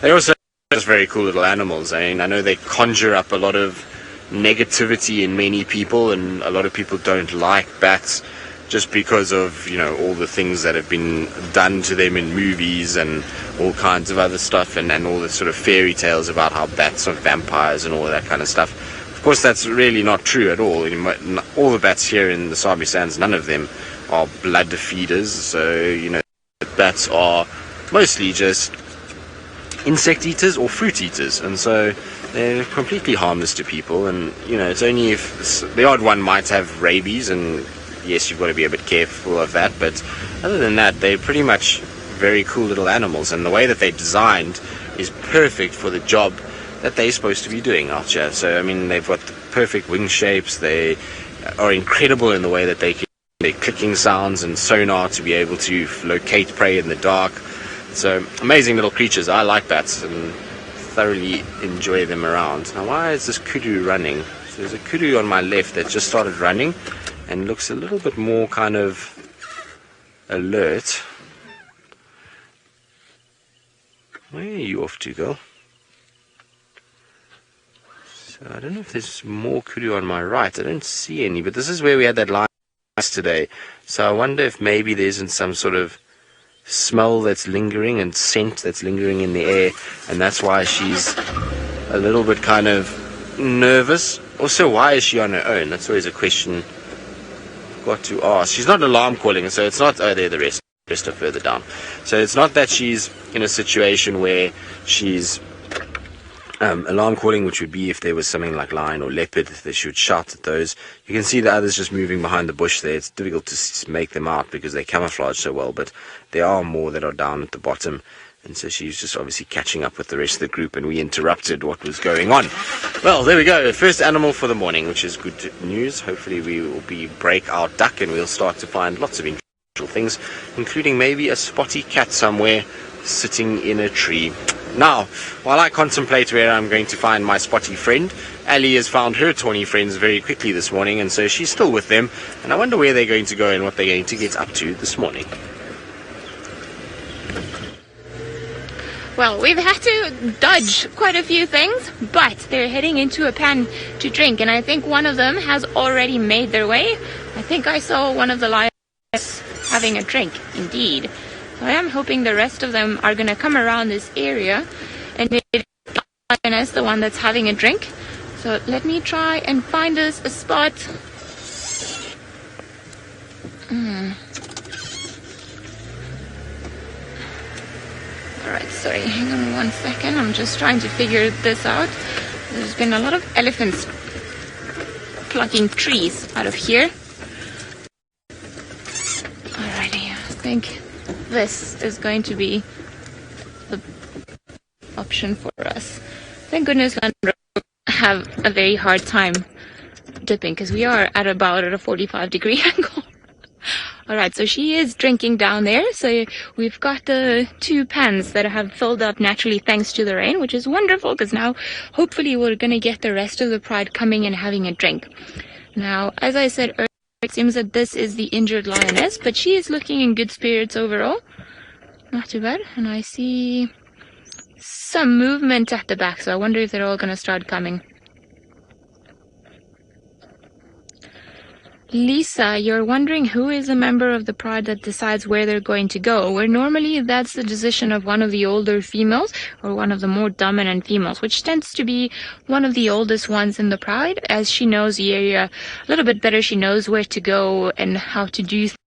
They're also just very cool little animals. I mean, I know they conjure up a lot of negativity in many people, and a lot of people don't like bats just because of, all the things that have been done to them in movies and all kinds of other stuff, and all the sort of fairy tales about how bats are vampires and all of that kind of stuff. Of course, that's really not true at all. All the bats here in the Sabi Sands, none of them are blood feeders. So, the bats are mostly just insect eaters or fruit eaters. And so they're completely harmless to people. And, it's only if the odd one might have rabies, and yes, you've got to be a bit careful of that. But other than that, they're pretty much very cool little animals. And the way that they're designed is perfect for the job that they're supposed to be doing out here. So, I mean, they've got the perfect wing shapes. They are incredible in the way that they can their clicking sounds and sonar to be able to locate prey in the dark. So, amazing little creatures. I like bats and thoroughly enjoy them around. Now, why is this kudu running? It's So there's a kudu on my left that just started running and looks a little bit more kind of alert. Where are you off to, girl? So I don't know if there's more kudu on my right. I don't see any, but this is where we had that line yesterday. So I wonder if maybe there isn't some sort of smell that's lingering and scent that's lingering in the air, and that's why she's a little bit kind of nervous. Also, why is she on her own? That's always a question I've got to ask. She's not alarm calling, so it's not, oh, they're the rest are further down. So it's not that she's in a situation where she's alarm calling, which would be if there was something like lion or leopard, they should shout at those. You can see the others just moving behind the bush there. It's difficult to make them out because they camouflage so well, but there are more that are down at the bottom, and so she's just obviously catching up with the rest of the group, and we interrupted what was going on. Well, there we go, first animal for the morning, which is good news. Hopefully we will be breakout duck, and we'll start to find lots of interesting things, including maybe a spotty cat somewhere sitting in a tree. Now, while I contemplate where I'm going to find my spotty friend, Ellie has found her tawny friends very quickly this morning, and so she's still with them, and I wonder where they're going to go and what they're going to get up to this morning. Well, we've had to dodge quite a few things, but they're heading into a pan to drink, and I think one of them has already made their way. I think I saw one of the lions having a drink, indeed. So I am hoping the rest of them are going to come around this area, and it's the one that's having a drink. So let me try and find us a spot. Alright, sorry, hang on 1 second. I'm just trying to figure this out. There's been a lot of elephants plucking trees out of here. Alrighty, I think this is going to be the option for us. Thank goodness Land Rover have a very hard time dipping, because we are at about a 45-degree angle. Alright, so she is drinking down there. So we've got the 2 pans that have filled up naturally thanks to the rain, which is wonderful, because now hopefully we're going to get the rest of the pride coming and having a drink. Now, as I said earlier, it seems that this is the injured lioness, but she is looking in good spirits overall. Not too bad. And I see some movement at the back, so I wonder if they're all going to start coming. Lisa, you're wondering who is a member of the pride that decides where they're going to go, where normally that's the decision of one of the older females or one of the more dominant females, which tends to be one of the oldest ones in the pride, as she knows the area a little bit better. She knows where to go and how to do things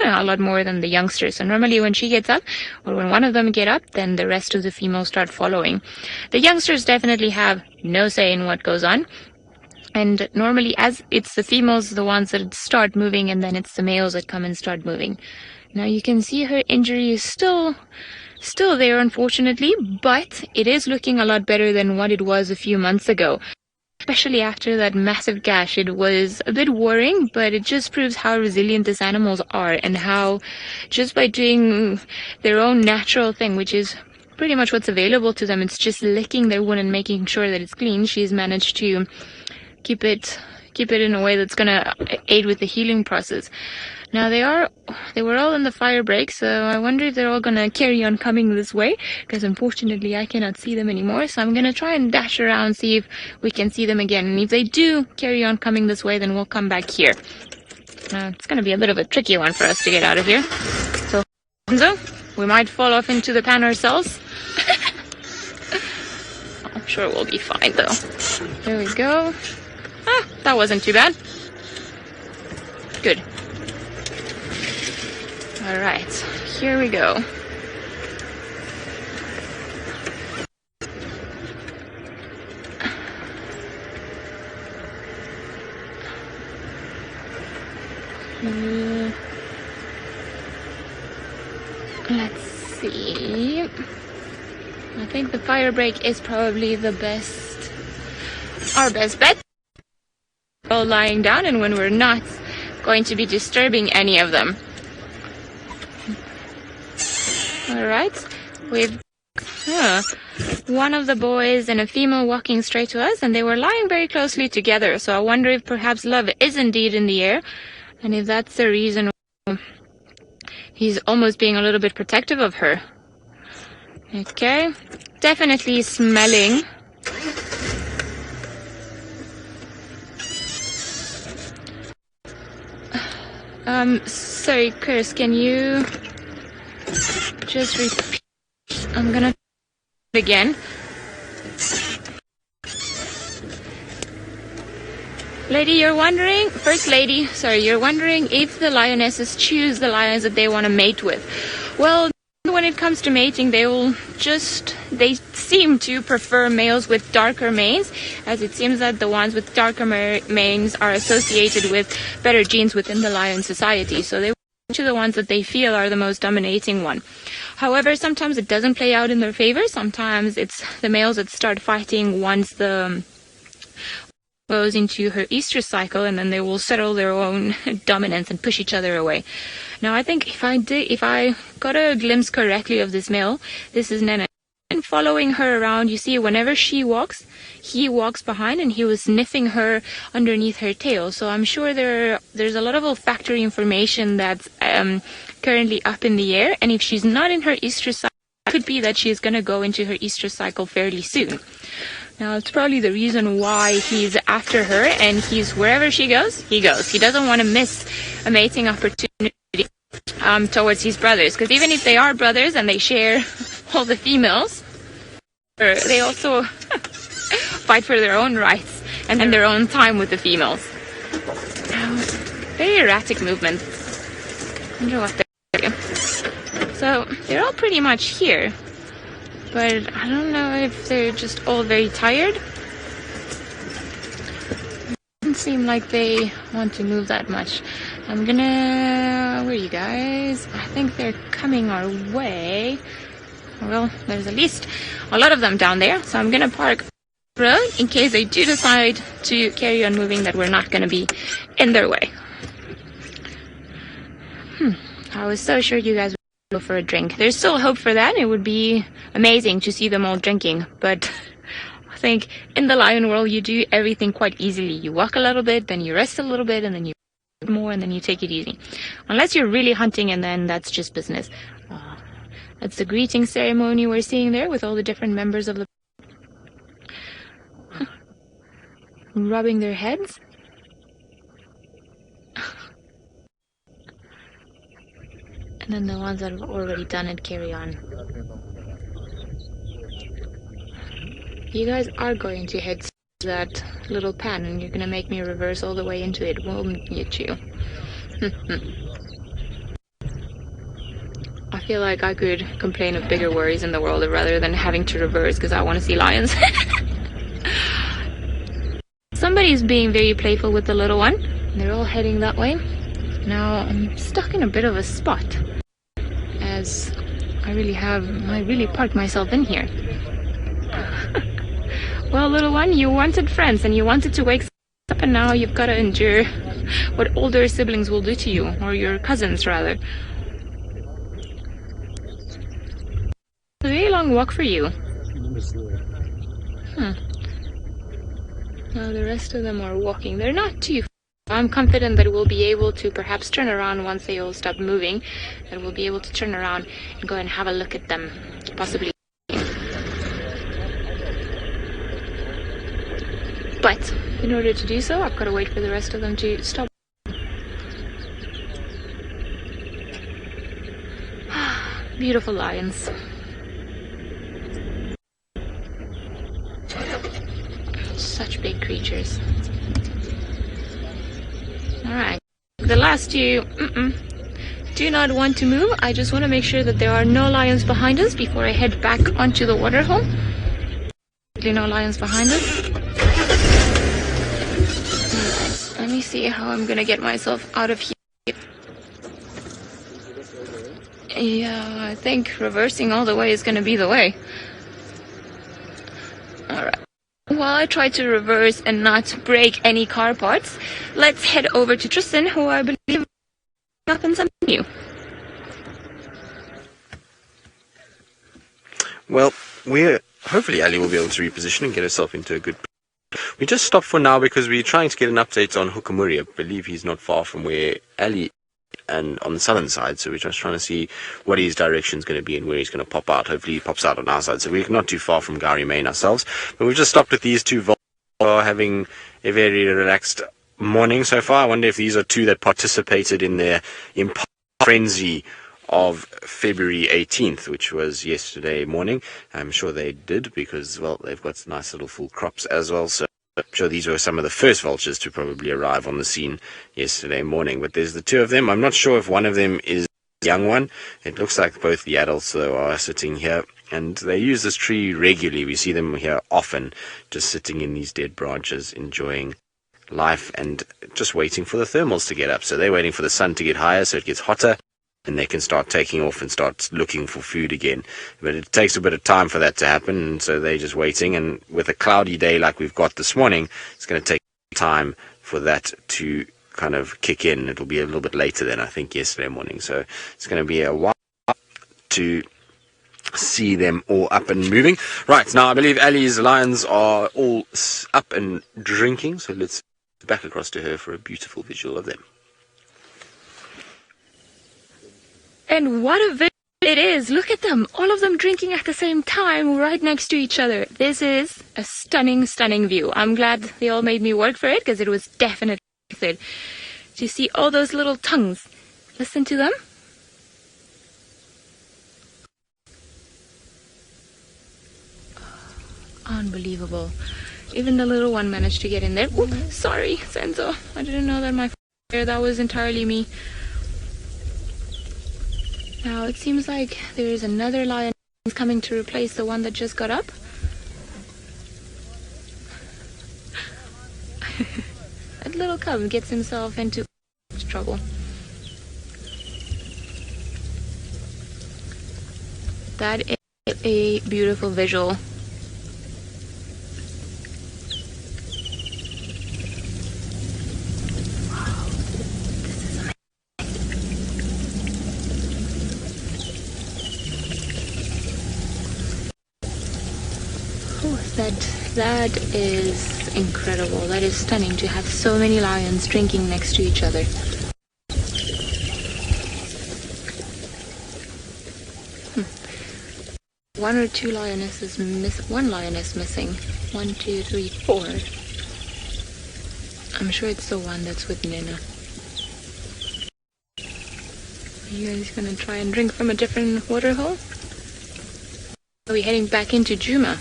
a lot more than the youngsters. So normally when she gets up, or when one of them get up, then the rest of the females start following. The youngsters definitely have no say in what goes on. And normally, as it's the females, the ones that start moving, and then it's the males that come and start moving. Now you can see her injury is still there, unfortunately, but it is looking a lot better than what it was a few months ago. Especially after that massive gash, it was a bit worrying, but it just proves how resilient these animals are, and how just by doing their own natural thing, which is pretty much what's available to them, it's just licking their wound and making sure that it's clean, she's managed to keep it in a way that's going to aid with the healing process. Now they were all in the fire break, so I wonder if they're all going to carry on coming this way, because unfortunately I cannot see them anymore. So I'm going to try and dash around, see if we can see them again, and if they do carry on coming this way, then we'll come back here. It's going to be a bit of a tricky one for us to get out of here, so we might fall off into the pan ourselves. I'm sure we'll be fine though. There we go. That wasn't too bad. Good. Alright, here we go. Let's see. I think the fire break is probably our best bet. All lying down, and when we're not going to be disturbing any of them. Alright, we've one of the boys and a female walking straight to us, and they were lying very closely together. So I wonder if perhaps love is indeed in the air, and if that's the reason he's almost being a little bit protective of her. Okay, definitely smelling. Sorry, Chris, can you just repeat? I'm gonna again. Lady, you're wondering, First Lady, sorry, you're wondering if the lionesses choose the lions that they want to mate with. Well, when it comes to mating, they seem to prefer males with darker manes, as it seems that the ones with darker manes are associated with better genes within the lion society. So they to the ones that they feel are the most dominating one. However, sometimes it doesn't play out in their favor. Sometimes it's the males that start fighting once the goes into her estrus cycle, and then they will settle their own dominance and push each other away. Now, I think if I got a glimpse correctly of this male, this is Nene. And following her around, you see whenever she walks, he walks behind, and he was sniffing her underneath her tail. So I'm sure there's a lot of olfactory information that's currently up in the air, and if she's not in her estrus cycle, it could be that she's going to go into her estrus cycle fairly soon. Now, it's probably the reason why he's after her, and wherever she goes, he goes. He doesn't want to miss a mating opportunity towards his brothers, because even if they are brothers and they share all the females, they also fight for their own rights and their own time with the females. Very erratic movement. I wonder what they're doing. So they're all pretty much here, but I don't know if they're just all very tired. Doesn't seem like they want to move that much. Where are you guys? I think they're coming our way. Well, there's at least a lot of them down there, so I'm gonna park the road in case they do decide to carry on moving, that we're not gonna be in their way. I was so sure you guys would go for a drink. There's still hope for that. It would be amazing to see them all drinking, but I think in the lion world you do everything quite easily. You walk a little bit, then you rest a little bit, and then you more, and then you take it easy. Unless you're really hunting, and then that's just business. That's the greeting ceremony we're seeing there with all the different members of the rubbing their heads. And then the ones that have already done it carry on. You guys are going to head to that little pan, and you're going to make me reverse all the way into it, won't you two? I feel like I could complain of bigger worries in the world rather than having to reverse because I want to see lions. Somebody's being very playful with the little one. They're all heading that way. Now I'm stuck in a bit of a spot, as I really parked myself in here. Well, little one, you wanted friends and you wanted to wake up, and now you've got to endure what older siblings will do to you, or your cousins rather. A very long walk for you. Now the rest of them are walking. They're not too far. I'm confident that we'll be able to perhaps turn around once they all stop moving, and we'll be able to turn around and go and have a look at them, possibly. But in order to do so, I've got to wait for the rest of them to stop. Beautiful lions. Such big creatures. Alright. The last two do not want to move. I just want to make sure that there are no lions behind us before I head back onto the waterhole. No lions behind us. Let me see how I'm gonna get myself out of here. Yeah, I think reversing all the way is gonna be the way. Alright. While I try to reverse and not break any car parts, let's head over to Tristan, who I believe is up in something new. Well, we're hopefully Ellie will be able to reposition and get herself into a good. We just stopped for now because we're trying to get an update on Hukamuri. I believe he's not far from where Ellie and on the southern side, so we're just trying to see what his direction is going to be and where he's going to pop out. Hopefully he pops out on our side, so we're not too far from Gary Main ourselves. But we've just stopped with these two Vultures are having a very relaxed morning so far. I wonder if these are two that participated in their frenzy of February 18th, which was yesterday morning. I'm sure they did because, well, they've got nice little full crops as well, so I'm sure these were some of the first vultures to probably arrive on the scene yesterday morning. But there's the two of them. I'm not sure if one of them is the young one. It looks like both the adults, though, are sitting here. And they use this tree regularly. We see them here often, just sitting in these dead branches, enjoying life and just waiting for the thermals to get up. So they're waiting for the sun to get higher so it gets hotter, and they can start taking off and start looking for food again. But it takes a bit of time for that to happen, and so they're just waiting. And with a cloudy day like we've got this morning, it's going to take time for that to kind of kick in. It'll be a little bit later than I think yesterday morning. So it's going to be a while to see them all up and moving. Right, now I believe Ellie's lions are all up and drinking, so let's back across to her for a beautiful visual of them. And what a visual it is! Look at them! All of them drinking at the same time, right next to each other. This is a stunning, stunning view. I'm glad they all made me work for it, because it was definitely worth it. Do you see all those little tongues? Listen to them. Unbelievable. Even the little one managed to get in there. Ooh, sorry, Senzo. I didn't know that that was entirely me. Now it seems like there is another lion coming to replace the one that just got up. That little cub gets himself into trouble. That is a beautiful visual. That is incredible. That is stunning to have so many lions drinking next to each other. One or two lionesses one lioness missing. 1, 2, 3, 4. I'm sure it's the one that's with Nina. Are you guys gonna try and drink from a different water hole? Are we heading back into Djuma?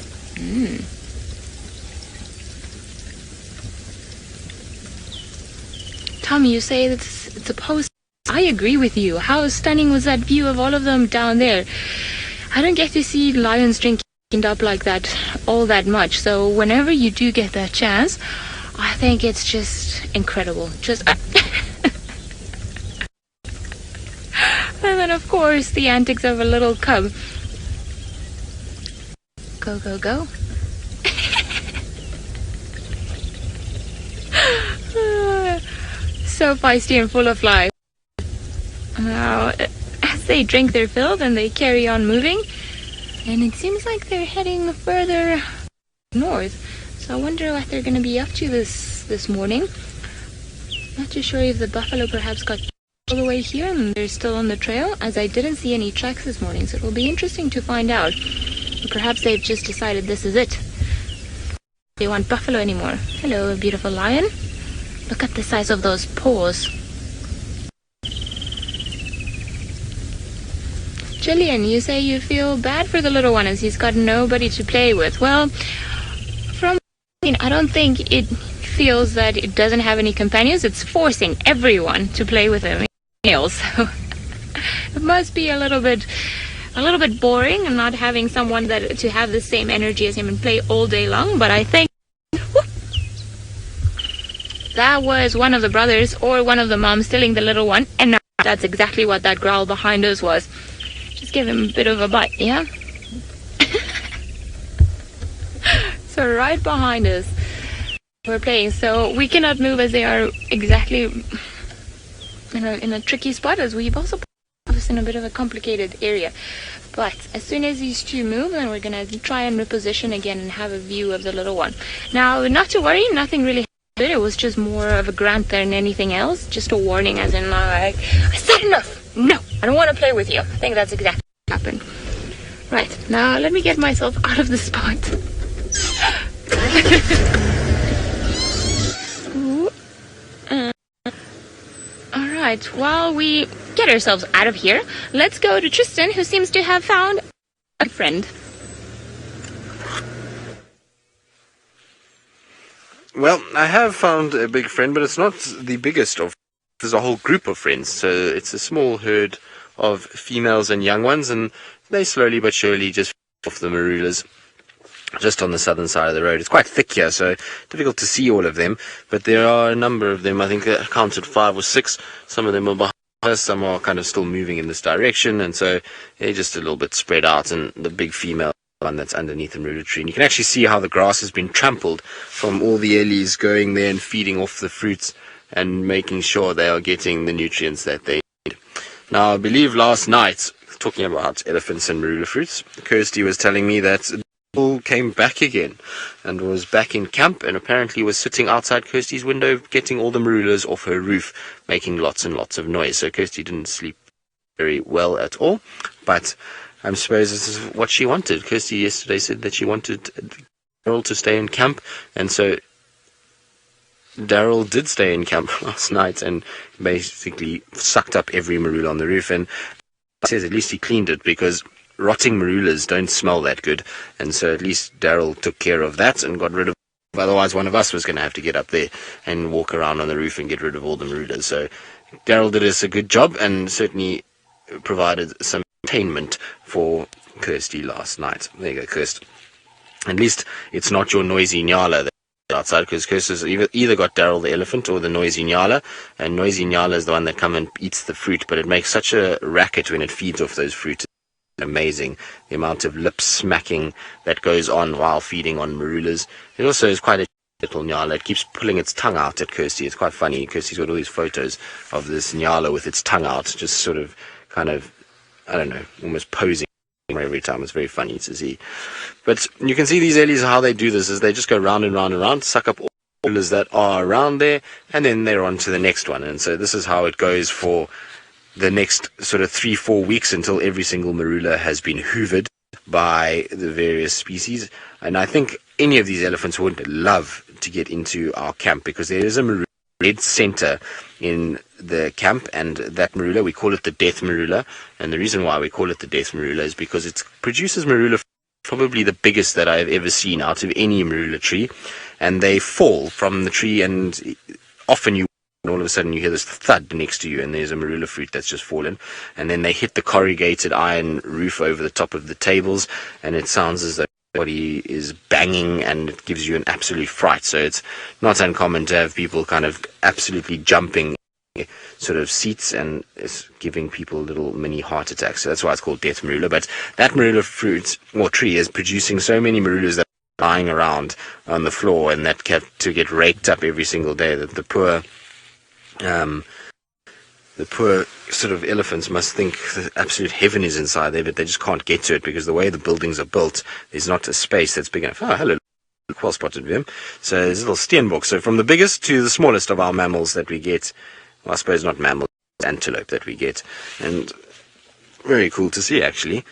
Tommy, you say it's supposed. I agree with you. How stunning was that view of all of them down there? I don't get to see lions drinking up like that all that much. So whenever you do get that chance, I think it's just incredible. And then of course the antics of a little cub. Go, go, go. So feisty and full of life. Now, as they drink their fill, then they carry on moving, and it seems like they're heading further north. So I wonder what they're going to be up to this morning. Not too sure if the buffalo perhaps got all the way here and they're still on the trail, as I didn't see any tracks this morning. So it will be interesting to find out. Or perhaps they've just decided this is it. They want buffalo anymore. Hello, beautiful lion. Look at the size of those paws. Jillian, you say you feel bad for the little one as he's got nobody to play with. Well, I don't think it feels that it doesn't have any companions. It's forcing everyone to play with him. So it must be a little bit boring and not having someone to have the same energy as him and play all day long. But I think that was one of the brothers or one of the moms stealing the little one, and that's exactly what that growl behind us was. Just give him a bit of a bite, yeah? So right behind us, we're playing. So we cannot move as they are exactly in a tricky spot, as we've also put us in a bit of a complicated area. But as soon as these two move, then we're going to try and reposition again and have a view of the little one. Now, not to worry, nothing really happened. It was just more of a grunt than anything else. Just a warning, as in like, I said enough! No, I don't want to play with you. I think that's exactly what happened. Right, now let me get myself out of the spot. Alright, while we get ourselves out of here, let's go to Tristan, who seems to have found a friend. Well, I have found a big friend, but it's not the biggest of. There's a whole group of friends, so it's a small herd of females and young ones, and they slowly but surely just off the marulas just on the southern side of the road. It's quite thick here, so difficult to see all of them, but there are a number of them. I think I counted 5 or 6. Some of them are behind us, some are kind of still moving in this direction, and so they're just a little bit spread out, and the big female one that's underneath the marula tree. And you can actually see how the grass has been trampled from all the Ellies going there and feeding off the fruits and making sure they are getting the nutrients that they need. Now, I believe last night, talking about elephants and marula fruits, Kirsty was telling me that Bull came back again and was back in camp, and apparently was sitting outside Kirsty's window getting all the marulas off her roof, making lots and lots of noise. So Kirsty didn't sleep very well at all, but I suppose this is what she wanted. Kirsty yesterday said that she wanted Daryl to stay in camp, and so Daryl did stay in camp last night and basically sucked up every marula on the roof. And he says at least he cleaned it, because rotting marulas don't smell that good, and so at least Daryl took care of that and got rid of. Otherwise, one of us was going to have to get up there and walk around on the roof and get rid of all the marulas. So Daryl did us a good job and certainly provided some entertainment for Kirsty last night. There you go, Kirst. At least it's not your noisy Nyala that's outside, because Kirsty's either got Daryl the elephant or the noisy Nyala, and noisy Nyala is the one that comes and eats the fruit, but it makes such a racket when it feeds off those fruit. Amazing, the amount of lip smacking that goes on while feeding on marulas. It also is quite a little Nyala. It keeps pulling its tongue out at Kirsty. It's quite funny. Kirsty's got all these photos of this Nyala with its tongue out, just sort of, kind of, I don't know, almost posing every time. It's very funny to see. But you can see these Ellies, how they do this is they just go round and round and round, suck up all the marulas that are around there, and then they're on to the next one. And so this is how it goes for the next sort of 3-4 weeks, until every single marula has been hoovered by the various species. And I think any of these elephants would love to get into our camp, because there is a marula dead center in the camp, and that marula, we call it the death marula. And the reason why we call it the death marula is because it produces marula, probably the biggest that I've ever seen out of any marula tree, and they fall from the tree, and often all of a sudden you hear this thud next to you, and there's a marula fruit that's just fallen, and then they hit the corrugated iron roof over the top of the tables, and it sounds as though body is banging, and it gives you an absolute fright. So it's not uncommon to have people kind of absolutely jumping sort of seats, and it's giving people little mini heart attacks. So that's why it's called death marula. But that marula fruit or tree is producing so many marulas that are lying around on the floor, and that kept to get raked up every single day, that the poor sort of elephants must think that absolute heaven is inside there, but they just can't get to it, because the way the buildings are built, there's not a space that's big enough. Oh, hello, well spotted them. So there's a little steenbok. So from the biggest to the smallest of our mammals that we get, well, I suppose not mammals, antelope that we get, and very cool to see, actually.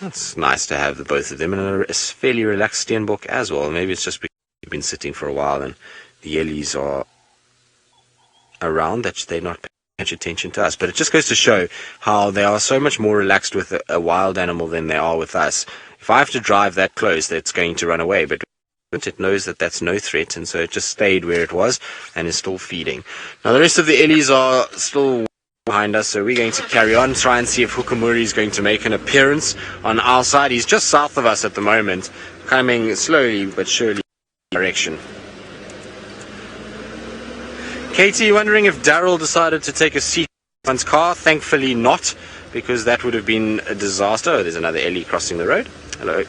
It's nice to have the both of them, and a fairly relaxed steenbok as well. Maybe it's just because we've been sitting for a while and the Ellies are around that they're not paying much attention to us. But it just goes to show how they are so much more relaxed with a wild animal than they are with us. If I have to drive that close, it's going to run away, but it knows that that's no threat, and so it just stayed where it was and is still feeding. Now the rest of the Ellies are still behind us, so we're going to carry on, try and see if Hukamuri is going to make an appearance on our side. He's just south of us at the moment, coming slowly but surely in our direction. Katie, wondering if Daryl decided to take a seat in one's car. Thankfully not, because that would have been a disaster. Oh, there's another Ellie crossing the road. Hello.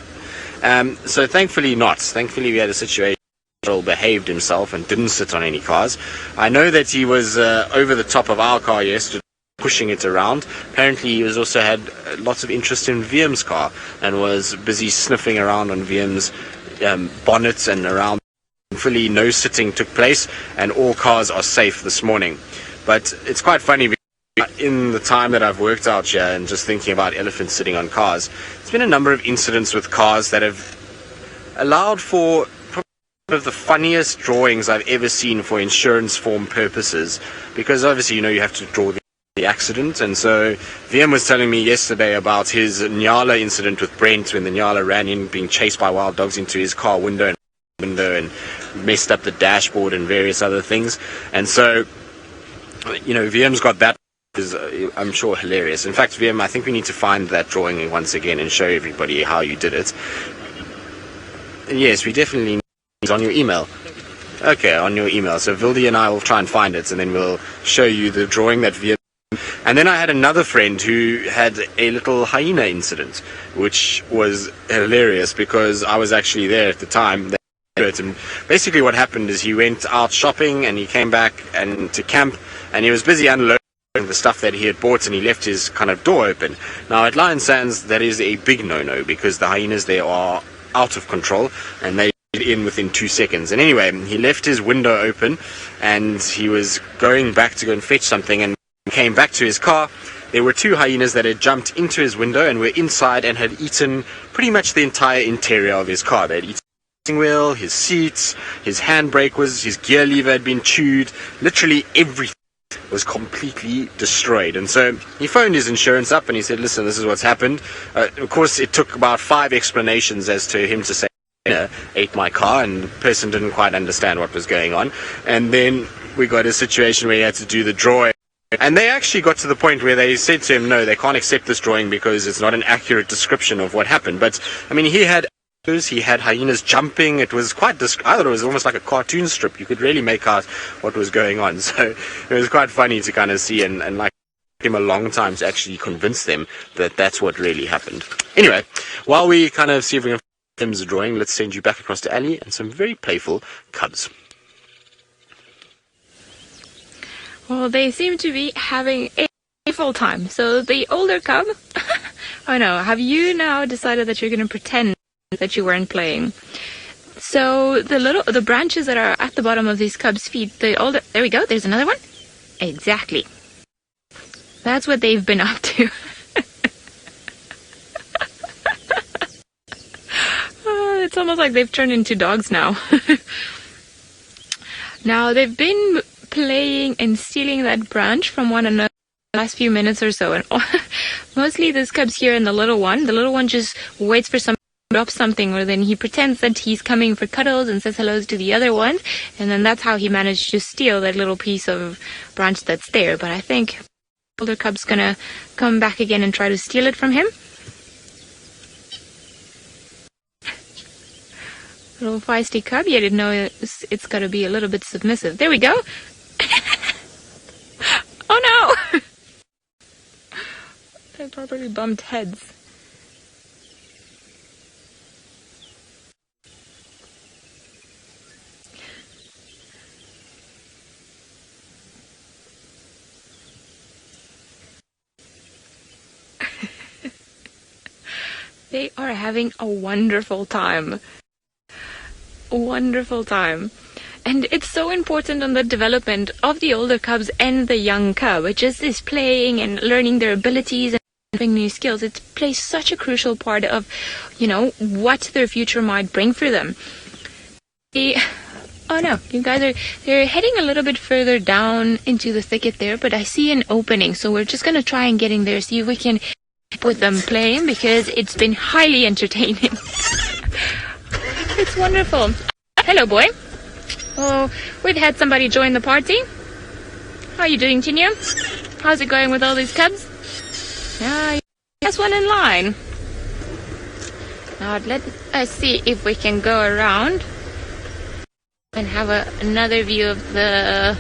So thankfully not. Thankfully we had a situation where Daryl behaved himself and didn't sit on any cars. I know that he was over the top of our car yesterday, pushing it around. Apparently he was also had lots of interest in VM's car and was busy sniffing around on VM's bonnets and around. Fully no sitting took place and all cars are safe this morning. But it's quite funny because in the time that I've worked out here and just thinking about elephants sitting on cars, there's been a number of incidents with cars that have allowed for one of the funniest drawings I've ever seen for insurance form purposes, because obviously you have to draw the accident. And so VM was telling me yesterday about his Nyala incident with Brent, when the Nyala ran in being chased by wild dogs into his car window and messed up the dashboard and various other things. And so VM's got that, is I'm sure hilarious. In fact, VM, I think we need to find that drawing once again and show everybody how you did it. And yes, we definitely need it on your email. Okay, on your email. So Vildi and I will try and find it, and then we'll show you the drawing that VM. And then I had another friend who had a little hyena incident, which was hilarious because I was actually there at the time. And basically what happened is he went out shopping and he came back and to camp, and he was busy unloading the stuff that he had bought, and he left his kind of door open. Now at Lion Sands that is a big no-no, because the hyenas there are out of control and they get in within 2 seconds. And anyway, he left his window open and he was going back to go and fetch something, and came back to his car. There were 2 hyenas that had jumped into his window and were inside and had eaten pretty much the entire interior of his car. They had eaten wheel, his seats, his handbrake his gear lever had been chewed, literally everything was completely destroyed. And so he phoned his insurance up and he said, listen, this is what's happened. Of course, it took about 5 explanations as to him to say, ate my car, and the person didn't quite understand what was going on. And then we got a situation where he had to do the drawing. And they actually got to the point where they said to him, no, they can't accept this drawing because it's not an accurate description of what happened. But, I mean, he had hyenas jumping. It was quite, I thought it was almost like a cartoon strip. You could really make out what was going on. So it was quite funny to kind of see, and like, it took him a long time to actually convince them that that's what really happened. Anyway, while we kind of see if we can find him's drawing, let's send you back across to Ali and some very playful cubs. Well, they seem to be having a full time. So the older cub, oh no, have you now decided that you're going to pretend that you weren't playing? So the branches that are at the bottom of these cubs' feet, there we go, there's another one. Exactly. That's what they've been up to. It's almost like they've turned into dogs now. Now, they've been playing and stealing that branch from one another the last few minutes or so. And mostly this cub's here and the little one just waits for somebody to drop something, or then he pretends that he's coming for cuddles and says hellos to the other ones. And then that's how he managed to steal that little piece of branch that's there. But I think the older cub's gonna come back again and try to steal it from him. Little feisty cub. You didn't know it's got to be a little bit submissive. There we go. Oh no! They properly bumped heads. They are having a wonderful time. Wonderful time. And it's so important on the development of the older cubs and the young cub, which is this playing and learning their abilities and learning new skills. It plays such a crucial part of, what their future might bring for them. Oh no, you guys they're heading a little bit further down into the thicket there, but I see an opening, so we're just going to try and get in there, see if we can with them playing, because it's been highly entertaining. It's wonderful. Hello, boy. Oh, we've had somebody join the party. How are you doing, Tinya? How's it going with all these cubs? Last one in line. Now let us see if we can go around and have another view of the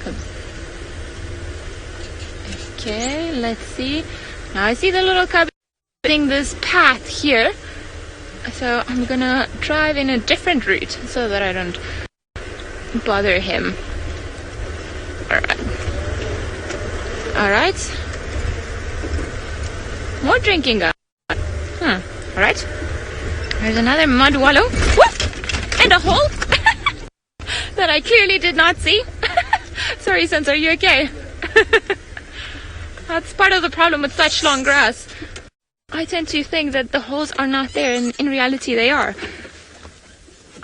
cubs. Okay, let's see. Now I see the little cub using this path here. So I'm gonna drive in a different route so that I don't bother him. Alright. Alright. More drinking guys. Alright. There's another mud wallow. Whoop! And a hole that I clearly did not see. Sorry, Sense, are you okay? That's part of the problem with such long grass. I tend to think that the holes are not there, and in reality they are.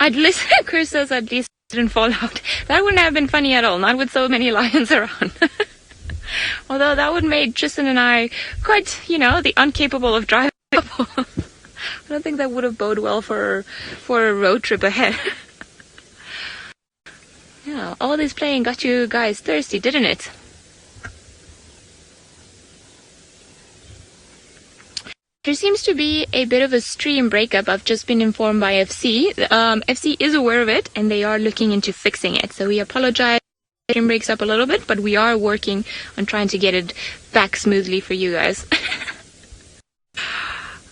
At least, Chris says at least it didn't fall out. That wouldn't have been funny at all, not with so many lions around. Although that would make Tristan and I quite, the incapable of driving couple. I don't think that would have bode well for a road trip ahead. Yeah, all this playing got you guys thirsty, didn't it? There seems to be a bit of a stream breakup. I've just been informed by FC. FC is aware of it, and they are looking into fixing it. So we apologize if the stream breaks up a little bit, but we are working on trying to get it back smoothly for you guys.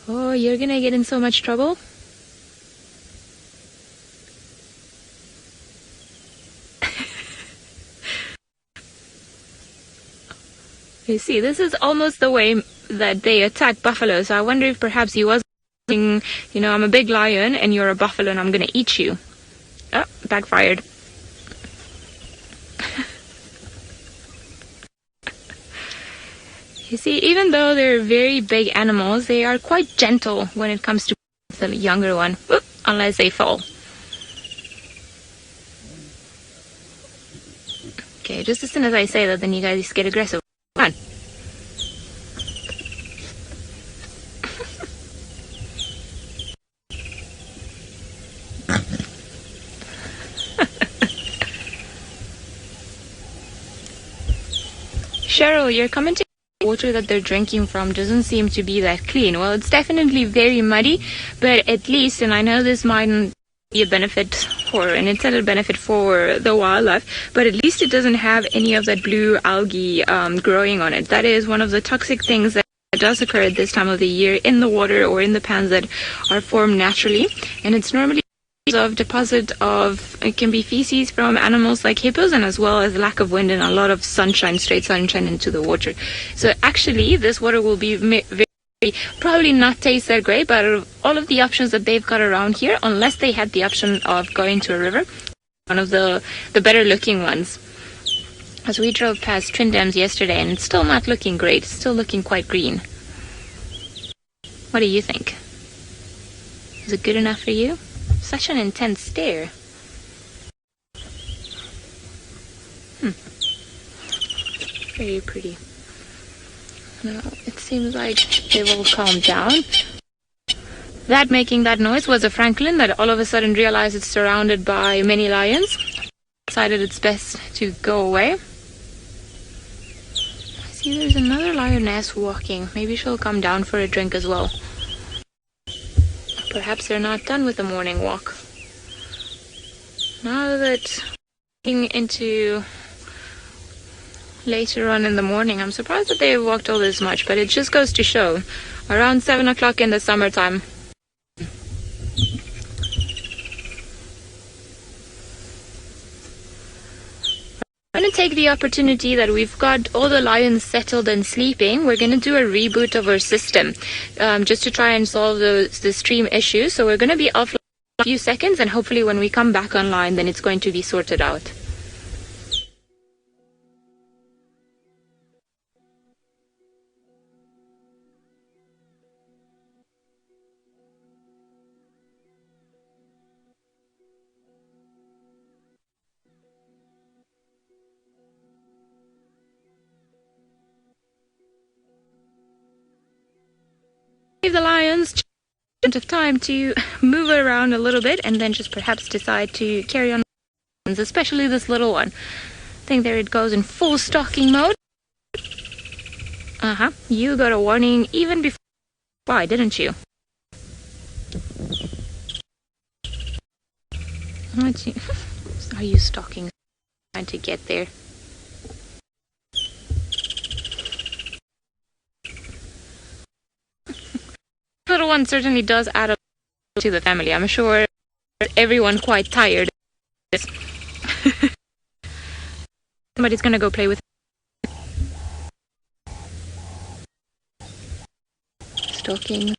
Oh, you're gonna get in so much trouble. You see, this is almost the way that they attack buffalo, so I wonder if perhaps he was thinking, I'm a big lion and you're a buffalo and I'm gonna eat you. Oh, backfired. You see, even though they're very big animals, they are quite gentle when it comes to the younger one. Whoop, unless they fall. Okay, just as soon as I say that, then you guys get aggressive. Come on. Cheryl, you're commenting the water that they're drinking from doesn't seem to be that clean. Well, it's definitely very muddy, but at least, and I know this might be a benefit for an intended benefit for the wildlife, but at least it doesn't have any of that blue algae growing on it. That is one of the toxic things that does occur at this time of the year in the water or in the pans that are formed naturally, and it's normally of deposit of, it can be feces from animals like hippos, and as well as lack of wind and a lot of sunshine, straight sunshine into the water. So actually this water will be very, probably not taste that great, but out of all of the options that they've got around here, unless they had the option of going to a river, one of the better looking ones. As we drove past Trindams yesterday, and it's still not looking great, it's still looking quite green. What do you think? Is it good enough for you? Such an intense stare. Very pretty. Now, it seems like they've all calmed down. That making that noise was a francolin that all of a sudden realized it's surrounded by many lions. Decided it's best to go away. I see there's another lioness walking. Maybe she'll come down for a drink as well. Perhaps they're not done with the morning walk. Now that getting into later on in the morning, I'm surprised that they've walked all this much, but it just goes to show. Around 7 o'clock in the summertime. I'm going to take the opportunity that we've got all the lions settled and sleeping. We're going to do a reboot of our system just to try and solve the stream issue. So we're going to be offline for a few seconds, and hopefully when we come back online, then it's going to be sorted out. Give the lions of time to move around a little bit, and then just perhaps decide to carry on, especially this little one. I think there it goes in full stalking mode. You got a warning even before. Why didn't you? Are you stalking? Trying to get there. Little one certainly does add up to the family. I'm sure everyone quite tired of this. Somebody's gonna go play with talking.